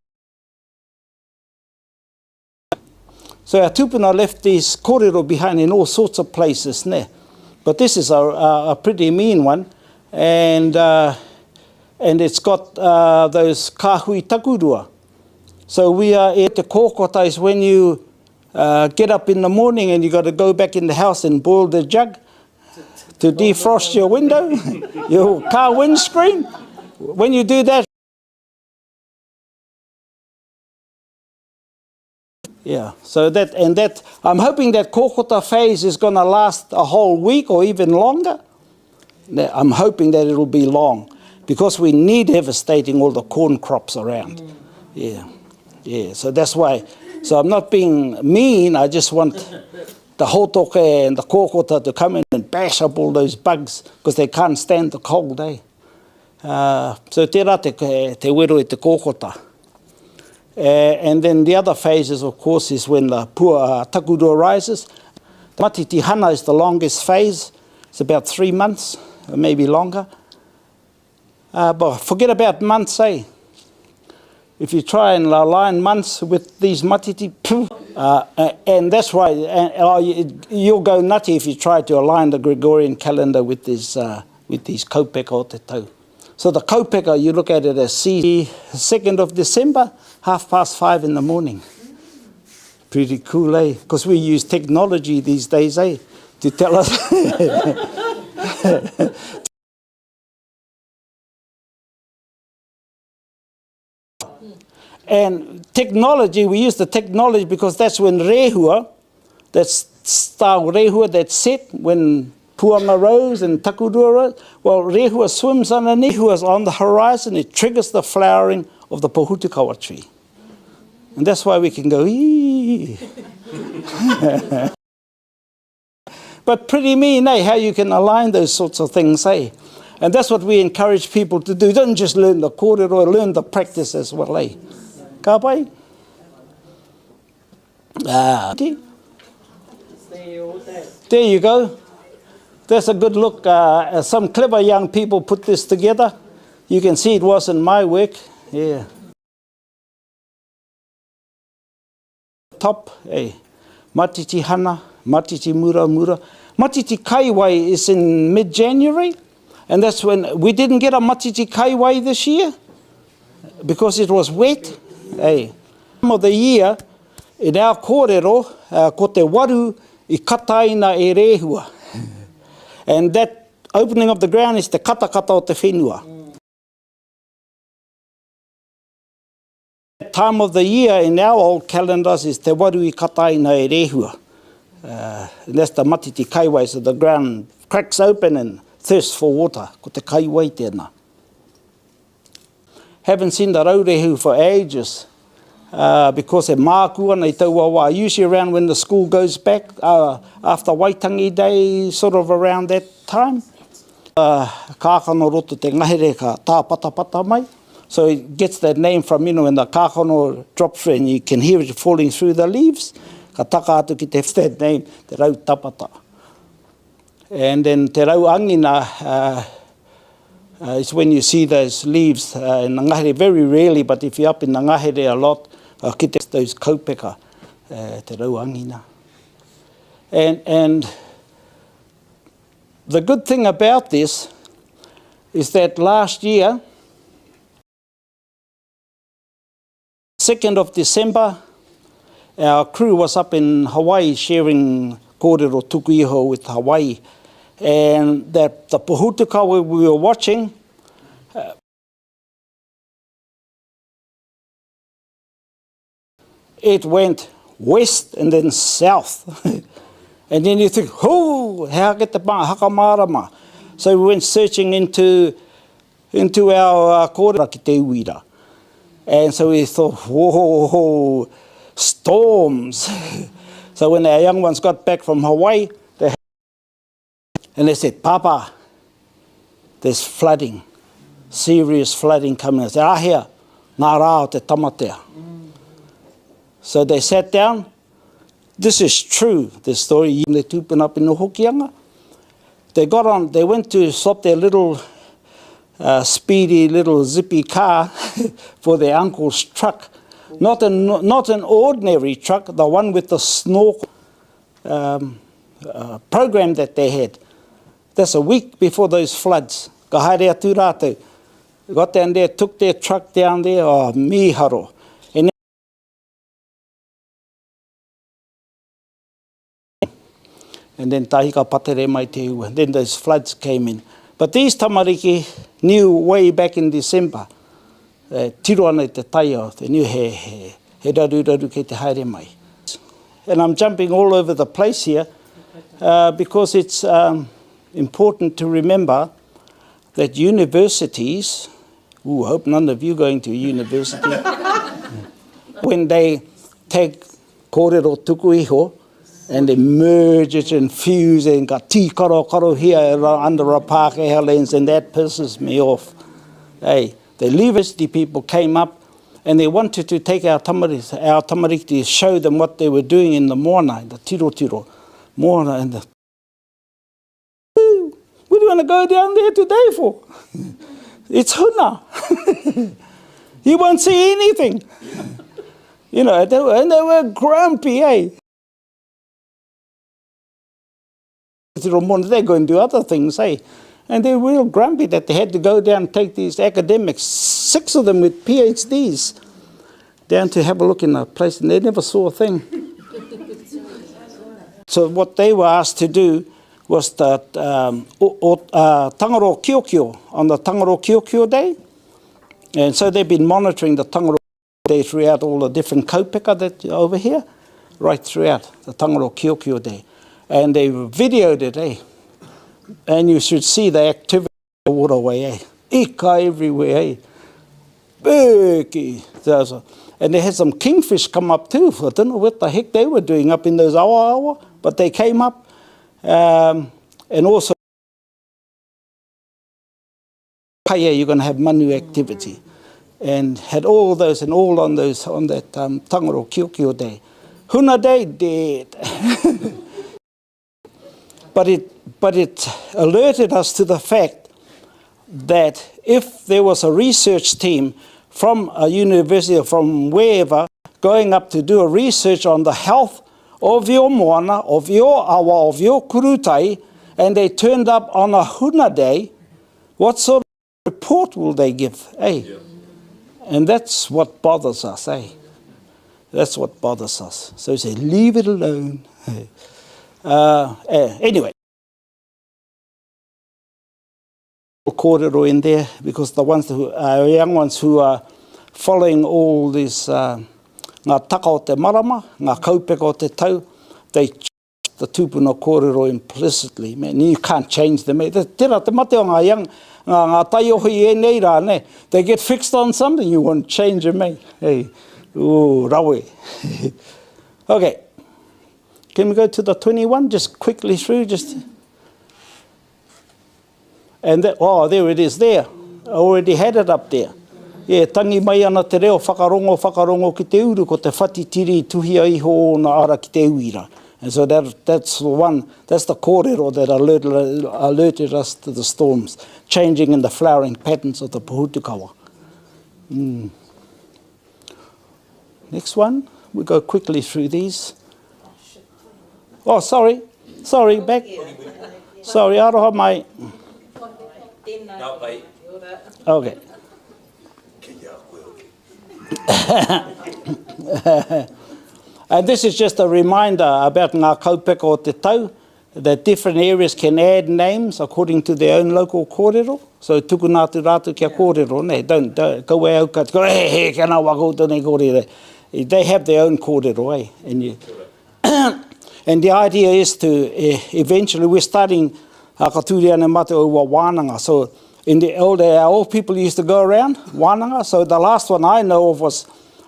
So our tupuna left these kōrero behind in all sorts of places, ne? But this is a pretty mean one, and it's got those kāhui takurua. So we are at the kōkota is when you get up in the morning and you got to go back in the house and boil the jug to defrost your window, your car windscreen. When you do that, yeah, so that I'm hoping that kōkota phase is going to last a whole week or even longer. I'm hoping that it'll be long because we need devastating all the corn crops around. Yeah, so that's why. So I'm not being mean, I just want the hotoke and the kōkota to come in and bash up all those bugs because they can't stand the cold, eh? So tērā te wero i te kōkota. And then the other phases, of course, is when the pua takurua rises. The matiti hana is the longest phase. It's about 3 months, or maybe longer. But forget about months, eh? If you try and align months with these matiti, and that's why you'll go nutty if you try to align the Gregorian calendar with these kaupeka o te tau. So the kaupeka, you look at it as 2nd of December, 5:30 in the morning. Pretty cool, eh? Because we use technology these days, eh? To tell us. And technology, we use the technology because that's when rehua, that's style rehua that's set when puanga rose and takurua rose. Well, rehua swims underneath. Rehua's on the horizon. It triggers the flowering of the pohutukawa tree. And that's why we can go, ee. But pretty mean, eh, how you can align those sorts of things, eh? And that's what we encourage people to do. Don't just learn the kōrero, learn the practice as well, eh? Ka pai? There you go. That's a good look. Some clever young people put this together. You can see it wasn't my work. Yeah. Top, eh? Matiti hana, matiti mura mura. Matiti kaiwai is in mid-January. And that's when we didn't get a matiti kaiwai this year because it was wet. Hey. Time of the year, in our kōrero, ko te waru I kataina e rehua. And that opening of the ground is the katakata o te whenua. Time of the year in our old calendars is te waru I kataina e rehua. And that's the matiti kaiwai, so the ground cracks open and thirsts for water, ko te kaiwai tēnā. Haven't seen the raurehu for ages because e mākua nei taua wā. Usually around when the school goes back, after Waitangi Day, sort of around that time. Kākano roto te ngahere ka tā pata pata mai. So it gets that name from, when the kākano drops through and you can hear it falling through the leaves. Ka taka atu ki te that name, te rau tapata. And then te rau angina is when you see those leaves in the ngahere, very rarely, but if you're up in the ngahere a lot, ki te those kaupeka, te rau angina. And the good thing about this is that last year, 2nd of December, our crew was up in Hawaii sharing kōrero tuku iho with Hawaii. And that the pohutukawa we were watching, it went west and then south. And then you think, how get the hakamarama? So we went searching into our kōrero ki te uira. And so we thought, whoa, storms. So when our young ones got back from Hawaii, and they said, Papa, there's flooding, serious flooding coming. I said, ahia, nā rā o te tamatea. So they sat down. This is true, this story. They tūpuna up in the Hokianga. They went to swap their little speedy little zippy car for their uncle's truck. Not an ordinary truck, the one with the snorkel program that they had. That's a week before those floods. Ka haere atu rātou. Got down there, took their truck down there, miharo. And then tahika patere mai te ua. Then those floods came in. But these tamariki knew way back in December, tiro ana te taia, they knew he raru kei te haere mai. And I'm jumping all over the place here because it's important to remember that universities, I hope none of you are going to university, when they take kōrero tuku iho and they merge it and fuse it and got tī karo here under a Pākehā lens, and that pisses me off. Hey, the university people came up and they wanted to take our tamariki to show them what they were doing in the moana, the tiro, moana, and the what do you want to go down there today for? It's huna. You won't see anything. And they were grumpy, eh? They go and do other things, eh? And they were real grumpy that they had to go down and take these academics, 6 of them with PhDs, down to have a look in a place, and they never saw a thing. So what they were asked to do was that Tangaro Kiokio, on the Tangaro Kiokio Day. And so they've been monitoring the Tangaro Day throughout all the different kaupeka that over here, right throughout the Tangaro Kiokio Day. and they videoed it, eh? And you should see the activity of the waterway, eh? Ika everywhere, eh? Big, and they had some kingfish come up too. I don't know what the heck they were doing up in those awa, but they came up. And also, you're going to have manu activity. And had all those and all on those on that Tangaro Kiokio Day. Huna Day, dead. But it alerted us to the fact that if there was a research team from a university or from wherever going up to do a research on the health of your moana, of your awa, of your kurutai, and they turned up on a Huna Day, what sort of report will they give? Eh? Yeah. And that's what bothers us, eh? That's what bothers us. So we say, leave it alone. Anyway. Kōrero in there, because the ones who are young ones who are following all this, ngā taka o te marama, ngā kaupeka o te tau, they the tūpuna kōrero implicitly. Man, you can't change them. Tērā te mate o ngā young, ngā taiohi e nei rā, ne? They get fixed on something, you won't change them, eh? Hey, ooh, rawe. Okay, can we go to the 21, just quickly through, just... And that, oh, there it is there. I already had it up there. Yeah, tangi mai ana te reo whakarongo ki te uru, ko te whatitiri tuhia iho o na ara ki te uira. And so that's the one, that's the kōrero that alerted us to the storms, changing in the flowering patterns of the pohutukawa. Next one, we go quickly through these. Oh, sorry, back. Sorry, aroha mai. Okay. And this is just a reminder about ngā kaupeka o te tau, that different areas can add names according to their own local kōrero. So tukunātu rātu kia kōrero, ne? Don't go out, go, hey, kana wako nei kōrero. They have their own kōrero, eh? And the idea is to, eventually, we're starting Hakaturi ane mate o ua wānanga. So in the old days, our old people used to go around wānanga. So the last one I know of was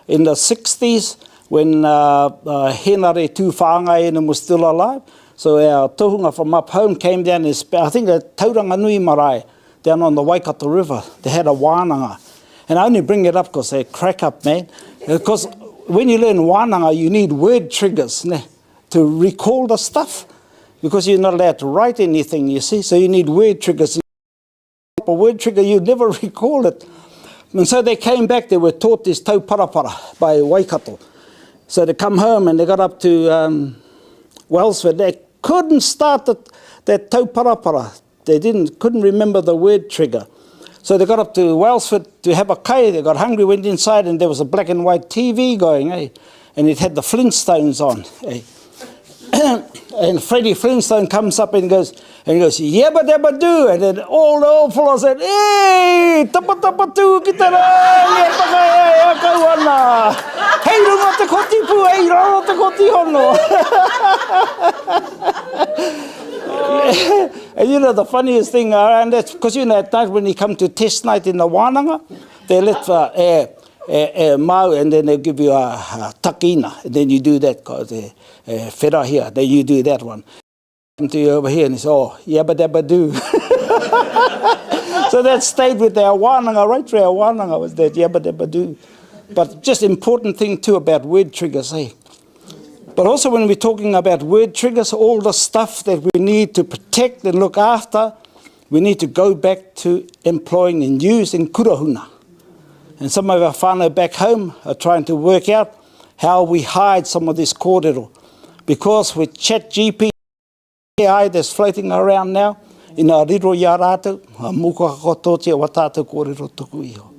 in the 60s when Henare Tūwhāngai was still alive. So our tohunga from up home came down, and I think at Tauranga Nui Marae, down on the Waikato River, they had a wānanga. And I only bring it up because they crack up, man. Because when you learn wānanga, you need word triggers, ne, to recall the stuff. Because you're not allowed to write anything, you see. So you need word triggers. A word trigger, you never recall it. And so they came back, they were taught this tau parapara by Waikato. So they come home and they got up to Wellsford. They couldn't start that tau parapara. They couldn't remember the word trigger. So they got up to Wellsford to have a kai. They got hungry, went inside, and there was a black and white TV going, eh? And it had the Flintstones on, eh? And Freddie Flintstone comes up and goes, yabba dabba doo, and then all the old fellows said, hey, tapa tapa tū ki te rā, yabba e akauana, hei runga te koti pu, hei runga te koti hono. And you know the funniest thing, and that's because you know at night when you come to test night in the wānanga, they let mau, and then they give you a takina, and then you do that, whera here, then you do that one. Come to you over here, and he says, oh, yabba dabba doo. So that stayed with our wānanga, right through our wānanga was that yabba dabba doo. But just important thing too about word triggers, eh? But also when we're talking about word triggers, all the stuff that we need to protect and look after, we need to go back to employing and using kurahuna. And some of our whānau back home are trying to work out how we hide some of this kōrero. Because with ChatGPT AI that's floating around now, in our riro ia rātou, muka kototia wa tātou kōrero tuku iho.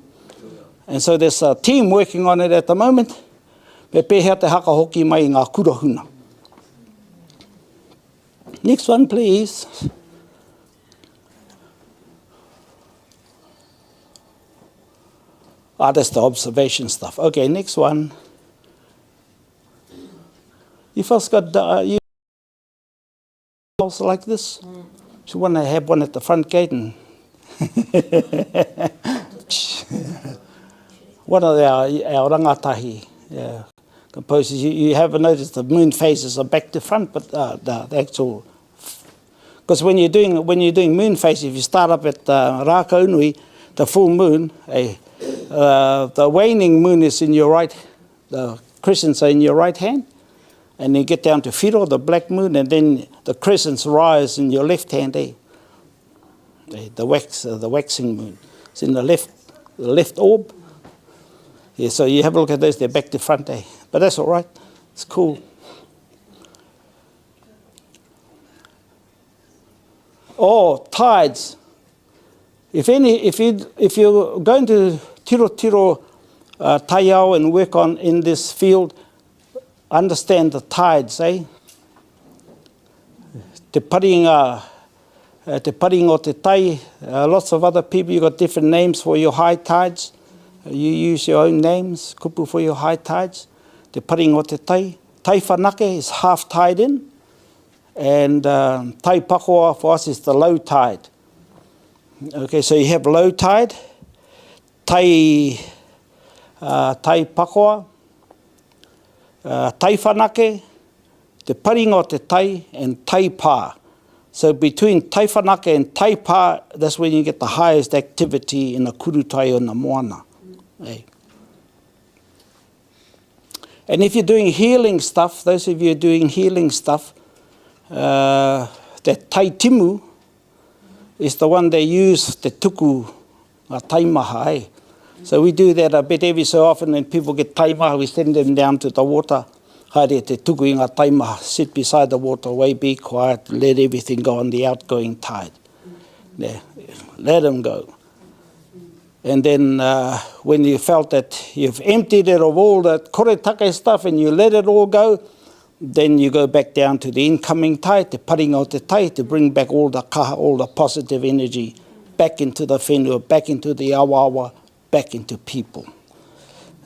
And so there's a team working on it at the moment. Me pēhea te haka hoki mai ngā kurahuna. Next one, please. That's the observation stuff. Okay, next one. You first got bells like this. So want to have one at the front gate and one of our rangatahi composes. You haven't noticed the moon phases are back to front, but the actual, because when you're doing moon phases, if you start up at Raka Unui, the full moon, the waning moon is in your right, the crescents are in your right hand, and you get down to Whiro, the black moon, and then the crescents rise in your left hand. The waxing moon, it's in the left orb. Yeah, so you have a look at those, they're back to front, but that's all right, it's cool. Oh, tides. If you're going to tiro taiao and work on in this field, understand the tides, Te paringa o te tai, lots of other people, you've got different names for your high tides. You use your own names, kupu for your high tides. Te paringa o te tai. Tai whanake is half tide in. And tai pakoa for us is the low tide. Okay, so you have low tide, tai pakoa, tai whanake, te paringa o te tai, and tai pā. So between tai whanake and tai pā, that's when you get the highest activity in a kurutai o na moana. And if you're doing healing stuff, those of you doing healing stuff, that tai timu is the one they use, te tuku, taimaha. So we do that a bit every so often when people get taimaha, we send them down to the water. Haere te tuku i ngā taimaha, sit beside the waterway, be quiet, let everything go on the outgoing tide. Yeah, let them go. And then when you felt that you've emptied it of all that koretake stuff and you let it all go, then you go back down to the incoming tai, te paringa o te tai, to bring back all the kaha, all the positive energy, back into the whenua, back into the awawa, back into people.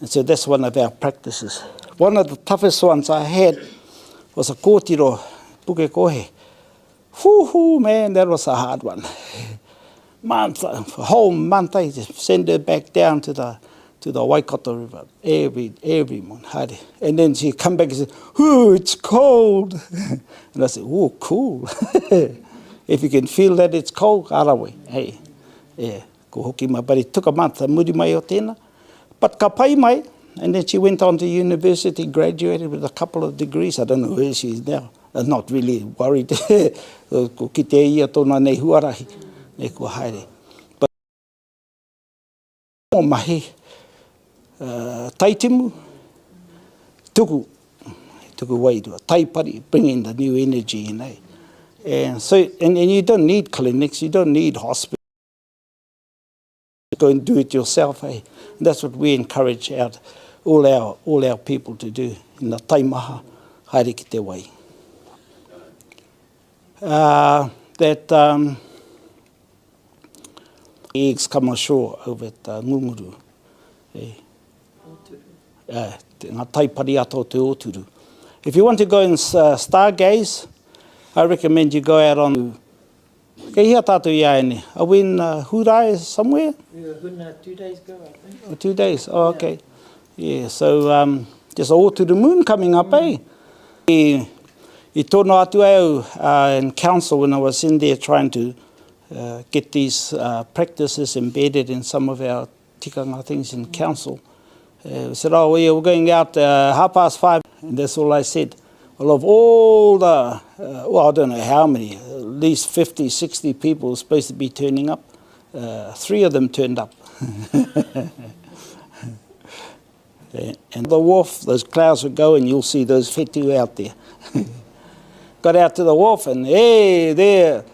And so that's one of our practices. One of the toughest ones I had was a kōtiro, puke kohe. Whoo, man, that was a hard one. A whole month, I just send her back down to the Waikato River every morning. And then she come back and say, "Ooh, it's cold." And I said, "Oh, cool." If you can feel that it's cold, arawe. Hey, yeah, ko hoki mai. But it took a month, a muri mai o tēnā. But ka pai mai, and then she went on to university, graduated with a couple of degrees. I don't know where she is now. I'm not really worried. Ko ki te ia tōna nei huarahi. Ne kua haere. But o mahi, taitimu, tuku wairua, taipari, bring in the new energy in, And so, and you don't need clinics, you don't need hospitals. Go and do it yourself, And that's what we encourage all our people to do in the taimaha, haere ki te wai. Eggs come ashore over at Ngunguru. Ngā taipari ato te oturu. If you want to go and stargaze, I recommend you go out on... Kei hia tātou ia ene. Are we in Hurai somewhere? We were huna 2 days ago, I think. Oh, 2 days, oh, okay. Yeah, so there's a oturu moon coming up, I tōna atu au in council when I was in there trying to get these practices embedded in some of our tikanga things in council. We said, oh, we're going out 5:30, and that's all I said. Well, of all the, well, I don't know how many, at least 50, 60 people were supposed to be turning up. 3 of them turned up. And the wharf, those clouds would go and you'll see those whetū out there. Got out to the wharf and hey, there,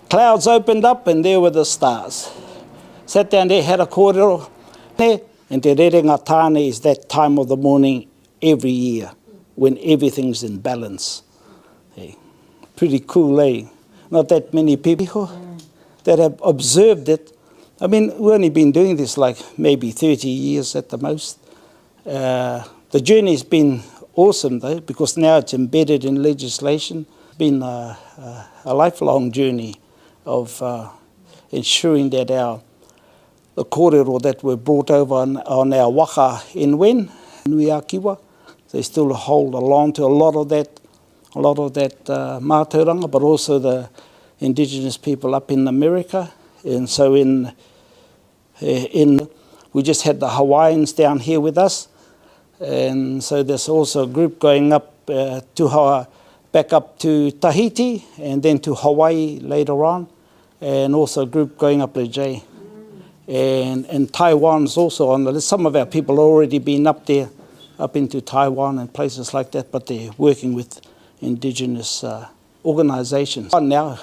clouds opened up and there were the stars. Sat down there, had a kōrero, and te rerenga tāne is that time of the morning every year when everything's in balance. Hey, pretty cool, Not that many people that have observed it. I mean, we've only been doing this like maybe 30 years at the most. The journey's been awesome though, because now it's embedded in legislation. been a lifelong journey of ensuring that the kōrero that were brought over on our waka in Wen, Nui a Kiwa, they still hold on to a lot of that mātauranga, but also the indigenous people up in America. And so we just had the Hawaiians down here with us, and so there's also a group going up back up to Tahiti and then to Hawaii later on, and also a group going up to J. And Taiwan's also on the list. Some of our people have already been up there, up into Taiwan and places like that, but they're working with indigenous organisations. Now.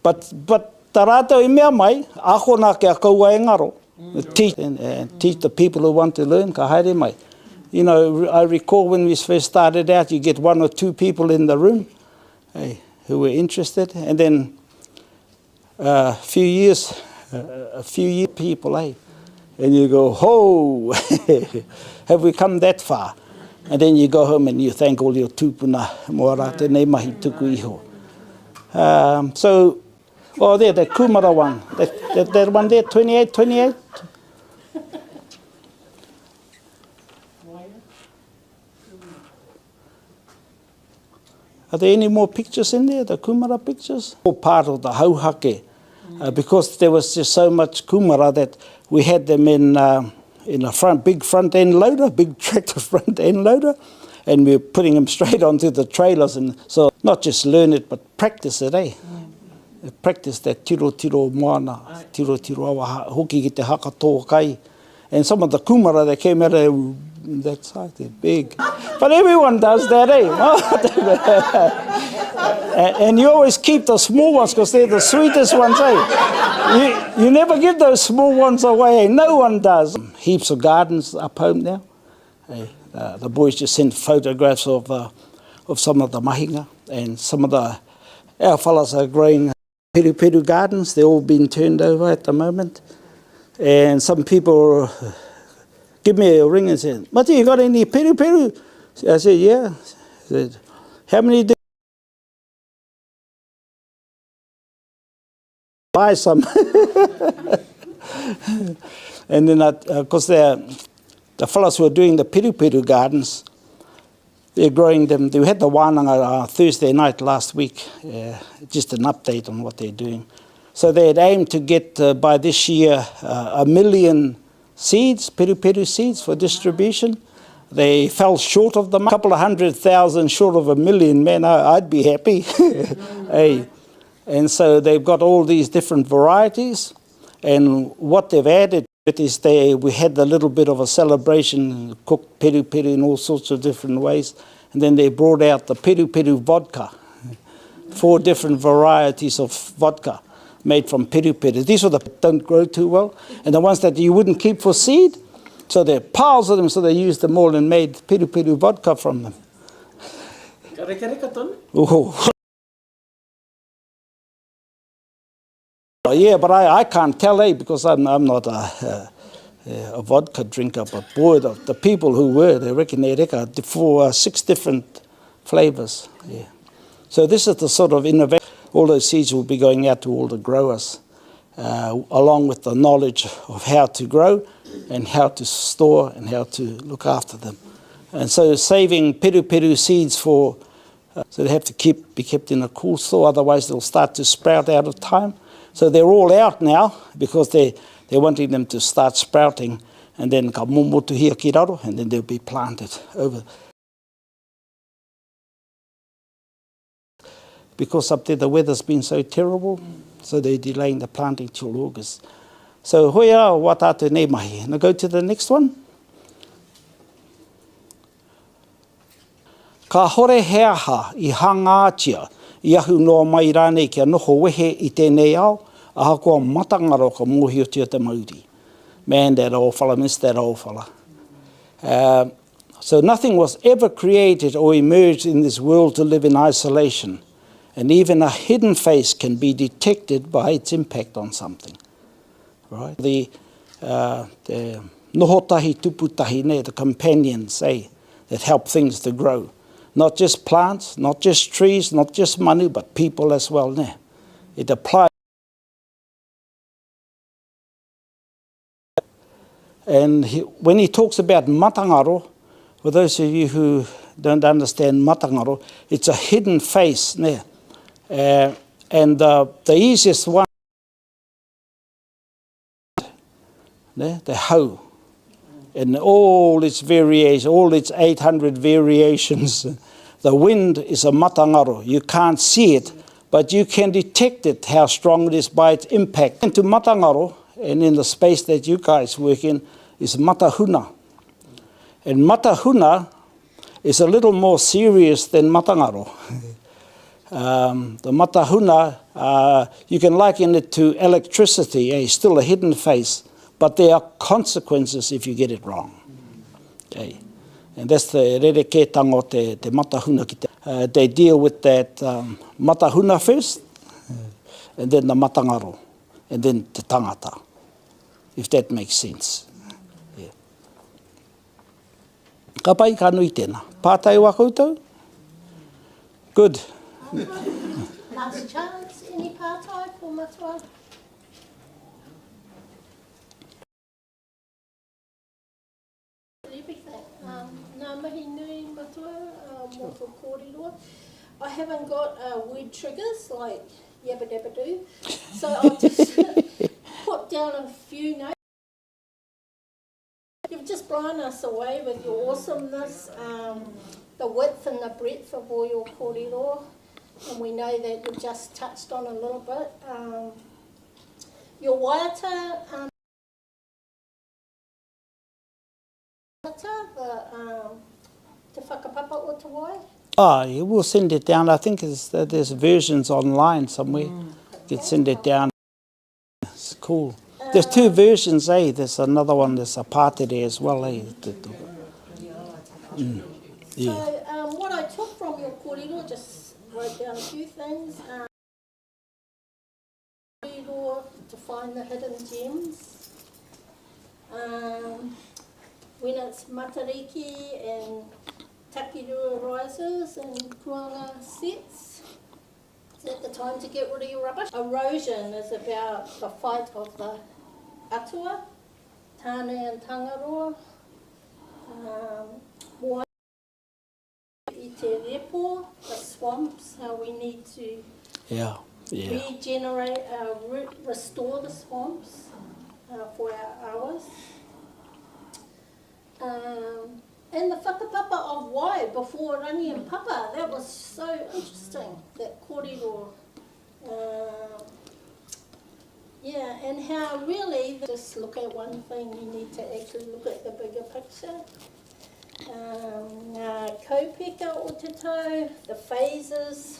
But tā rātou I mea mai, ako nā kia kaua e ngaro. Teach, and teach the people who want to learn, ka haere mai. You know, I recall when we first started out, you get 1 or 2 people in the room who were interested, and then a few years people, and you go, ho, have we come that far? And then you go home and you thank all your tūpuna, mō rātou nei mahi tuku iho. So, there, the Kumara one, that one there, 28. Are there any more pictures in there, the Kumara pictures? All part of the hauhake, because there was just so much Kumara that we had them in a big front end loader, big tractor front end loader, and we were putting them straight onto the trailers, and so not just learn it, but practice it, Practice that tiro moana, tiro awa hoki ki te haka tō kai. And some of the kumara that came out of that side, they're big. But everyone does that, And you always keep the small ones because they're the sweetest ones, You never give those small ones away, No one does. Heaps of gardens up home now. The boys just sent photographs of some of the mahinga, and some of our fellas are growing peru gardens. They're all being turned over at the moment. And some people give me a ring and say, Mati, you got any peru? I said, yeah. I said, how many do you buy some? And then, because the fellas who are doing the peru gardens, they're growing them. They had the wānanga Thursday night last week, just an update on what they're doing. So they had aimed to get, by this year, 1 million seeds, peru seeds for distribution. They fell short of them, a couple of 100,000 short of 1 million. Man, I'd be happy. And so they've got all these different varieties. And what they've added is we had a little bit of a celebration, cooked peru in all sorts of different ways. And then they brought out the peru vodka, 4 different varieties of vodka made from peru. These are the don't grow too well, and the ones that you wouldn't keep for seed. So there are piles of them, so they used them all and made peru vodka from them. Oh. Yeah, but I can't tell, because I'm not a vodka drinker, but boy, the people who were, they reckon they for 6 different flavours. Yeah. So this is the sort of innovation. All those seeds will be going out to all the growers, along with the knowledge of how to grow and how to store and how to look after them. And so saving peru seeds so they have to be kept in a cool store, otherwise they'll start to sprout out of time. So they're all out now because they're wanting them to start sprouting, and then ka momotu hia ki raro, and then they'll be planted over. Because up there the weather's been so terrible, so they're delaying the planting till August. So hoia wa tātou nei mahi. Now go to the next one. Ka hore heaha I hangātia I ahu noa mai rānei kia noho wehe I tēnei ao, aha kua matangaro ka mōhio te mauri. Man, that old fella, miss that old fella. So nothing was ever created or emerged in this world to live in isolation. And even a hidden face can be detected by its impact on something. Right? The nohotahi tuputahi, the companions, that help things to grow. Not just plants, not just trees, not just money, but people as well. Ne? It applies. And when he talks about matangaro, for those of you who don't understand matangaro, it's a hidden face. Ne? And the easiest one, ne? The hau. And all its variations, all its 800 variations. The wind is a matangaro. You can't see it, but you can detect it, how strong it is by its impact. Into matangaro, and in the space that you guys work in, is matahuna. And matahuna is a little more serious than matangaro. The matahuna, you can liken it to electricity, still a hidden face, but there are consequences if you get it wrong. Okay. And that's the rerekētanga o te matahuna. They deal with that matahuna first, and then the matangaro, and then te tangata, if that makes sense. Yeah. Ka pai ka nui tēnā. Pātai wā koutou? Good. Last chance, any pātai for Matua? Everything. Ngā mihi nui Matua, mō kōrero. I haven't got word triggers like yabba dabba doo, so I'll just put down a few notes. You've just blown us away with your awesomeness, the width and the breadth of all your kōrero, and we know that you've just touched on a little bit. Your waiata, te whakapapa o te wai? Yeah, we'll send it down. I think there's versions online somewhere. You can send it down. It's cool. There's two versions, eh? There's another one, there's a pātere as well, eh? Yeah. So what I took from your kōrero, just wrote down a few things. Kōrero to find the hidden gems. When it's matariki and takirua rises and puanga sets, is that the time to get rid of your rubbish? Erosion is about the fight of the atua, tāne and tangaroa. I te repo, the swamps, how we need to regenerate, restore the swamps for our hours. And the whakapapa of wai before Rangi and Papa, that was so interesting, that kōrero. Yeah, and how really, just look at one thing, you need to actually look at the bigger picture. Kaupeka o te tau, the phases,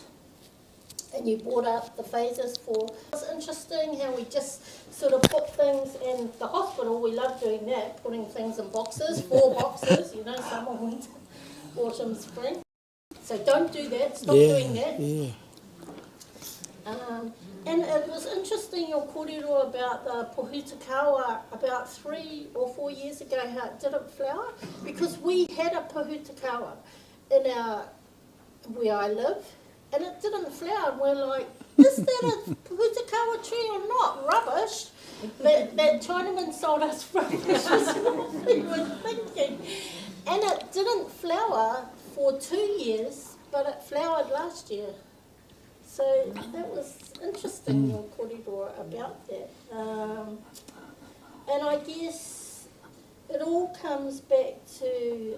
and you brought up the phases for. It's interesting how we just sort of put things in the hospital. We love doing that, putting things in boxes, 4 boxes, you know, summer, winter, autumn, spring. So don't do that, stop doing that. Yeah. And it was interesting your kōrero about the pohutakawa about 3 or 4 years ago, how it didn't flower, because we had a pohutakawa in where I live, and it didn't flower, and we're like, is that a pohutakawa tree or not? Rubbish. That Chinaman sold us rubbish is what we were thinking. And it didn't flower for 2 years, but it flowered last year. So that was interesting, your kōrero about that. And I guess it all comes back to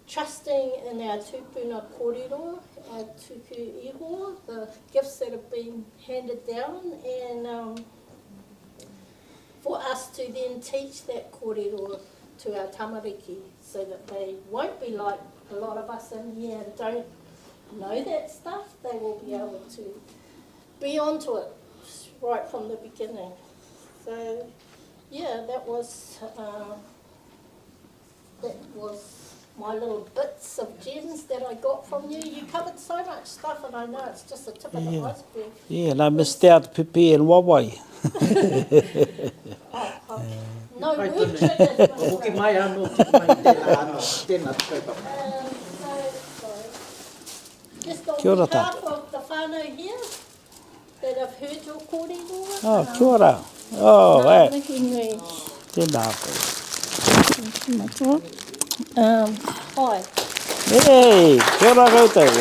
trusting in our tūpuna kōrero, our tuku iho, the gifts that have been handed down, and for us to then teach that kōrero to our tamariki, so that they won't be like a lot of us in here and don't know that stuff. They will be able to be onto it right from the beginning. So yeah, that was my little bits of gems that I got from you. You covered so much stuff, and I know it's just the tip of the iceberg. Yeah, and I missed out Pipi and Wawai. No word triggers. Hoki mai anō, ki mai tēnā kaupapa. So Just on Kia ora behalf tātou. of the whānau here that have heard your kōrero. Oh, kia ora. Oh, Ngā e. mihi nui. Tēnā koe. Matua. Hi. Hei, kia ora koutou.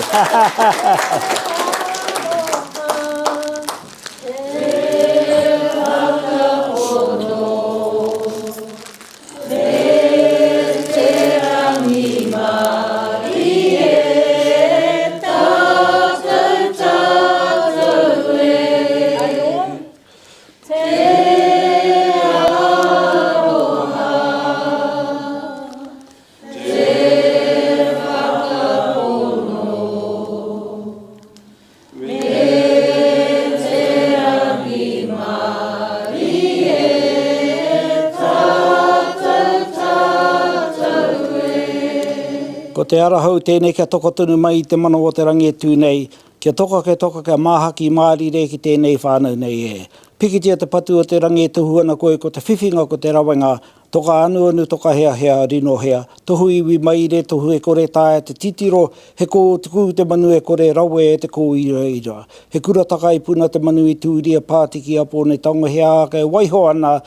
Ko te arahau tēnei kia toko tunu mai i te mana o te rangi e tūnei, kia toka kia māhaki mārire ki tēnei whānau nei e. Pikitia te patu o te rangi e tuhuana koe ko te whiwhinga ko te rawanga, toka anu toka hea rino hea, tohu iwi maire, tohu e kore tāia te titiro, he ko te kū te manu e kore rawe e te kō ira. He kura taka i puna te manu i tūria pātiki a pōne taonga hea ake waiho ana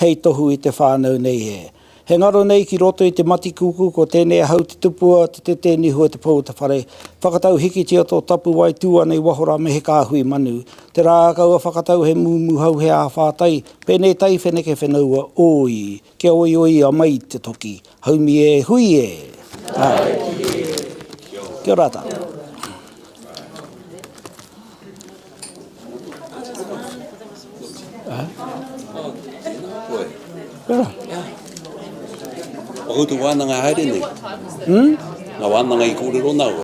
hei tohu i te whānau nei e. He ngaro nei ki roto i te mati kuku ko tēnei hau te tupua te tēni hua te pau te whare. Whakatau hiki tia tō tapu wai tū anei wahora me he kāhui manu. Te rā kaua whakatau he mūmu hau he a whātai. Pēnei tai wheneke whenaua oi. Kia oi a mai te toki. Haumi e hui e. Kia ora tātou. Kia ora. O tu wānanga haere nei. Ngā wānanga i kōrero nau.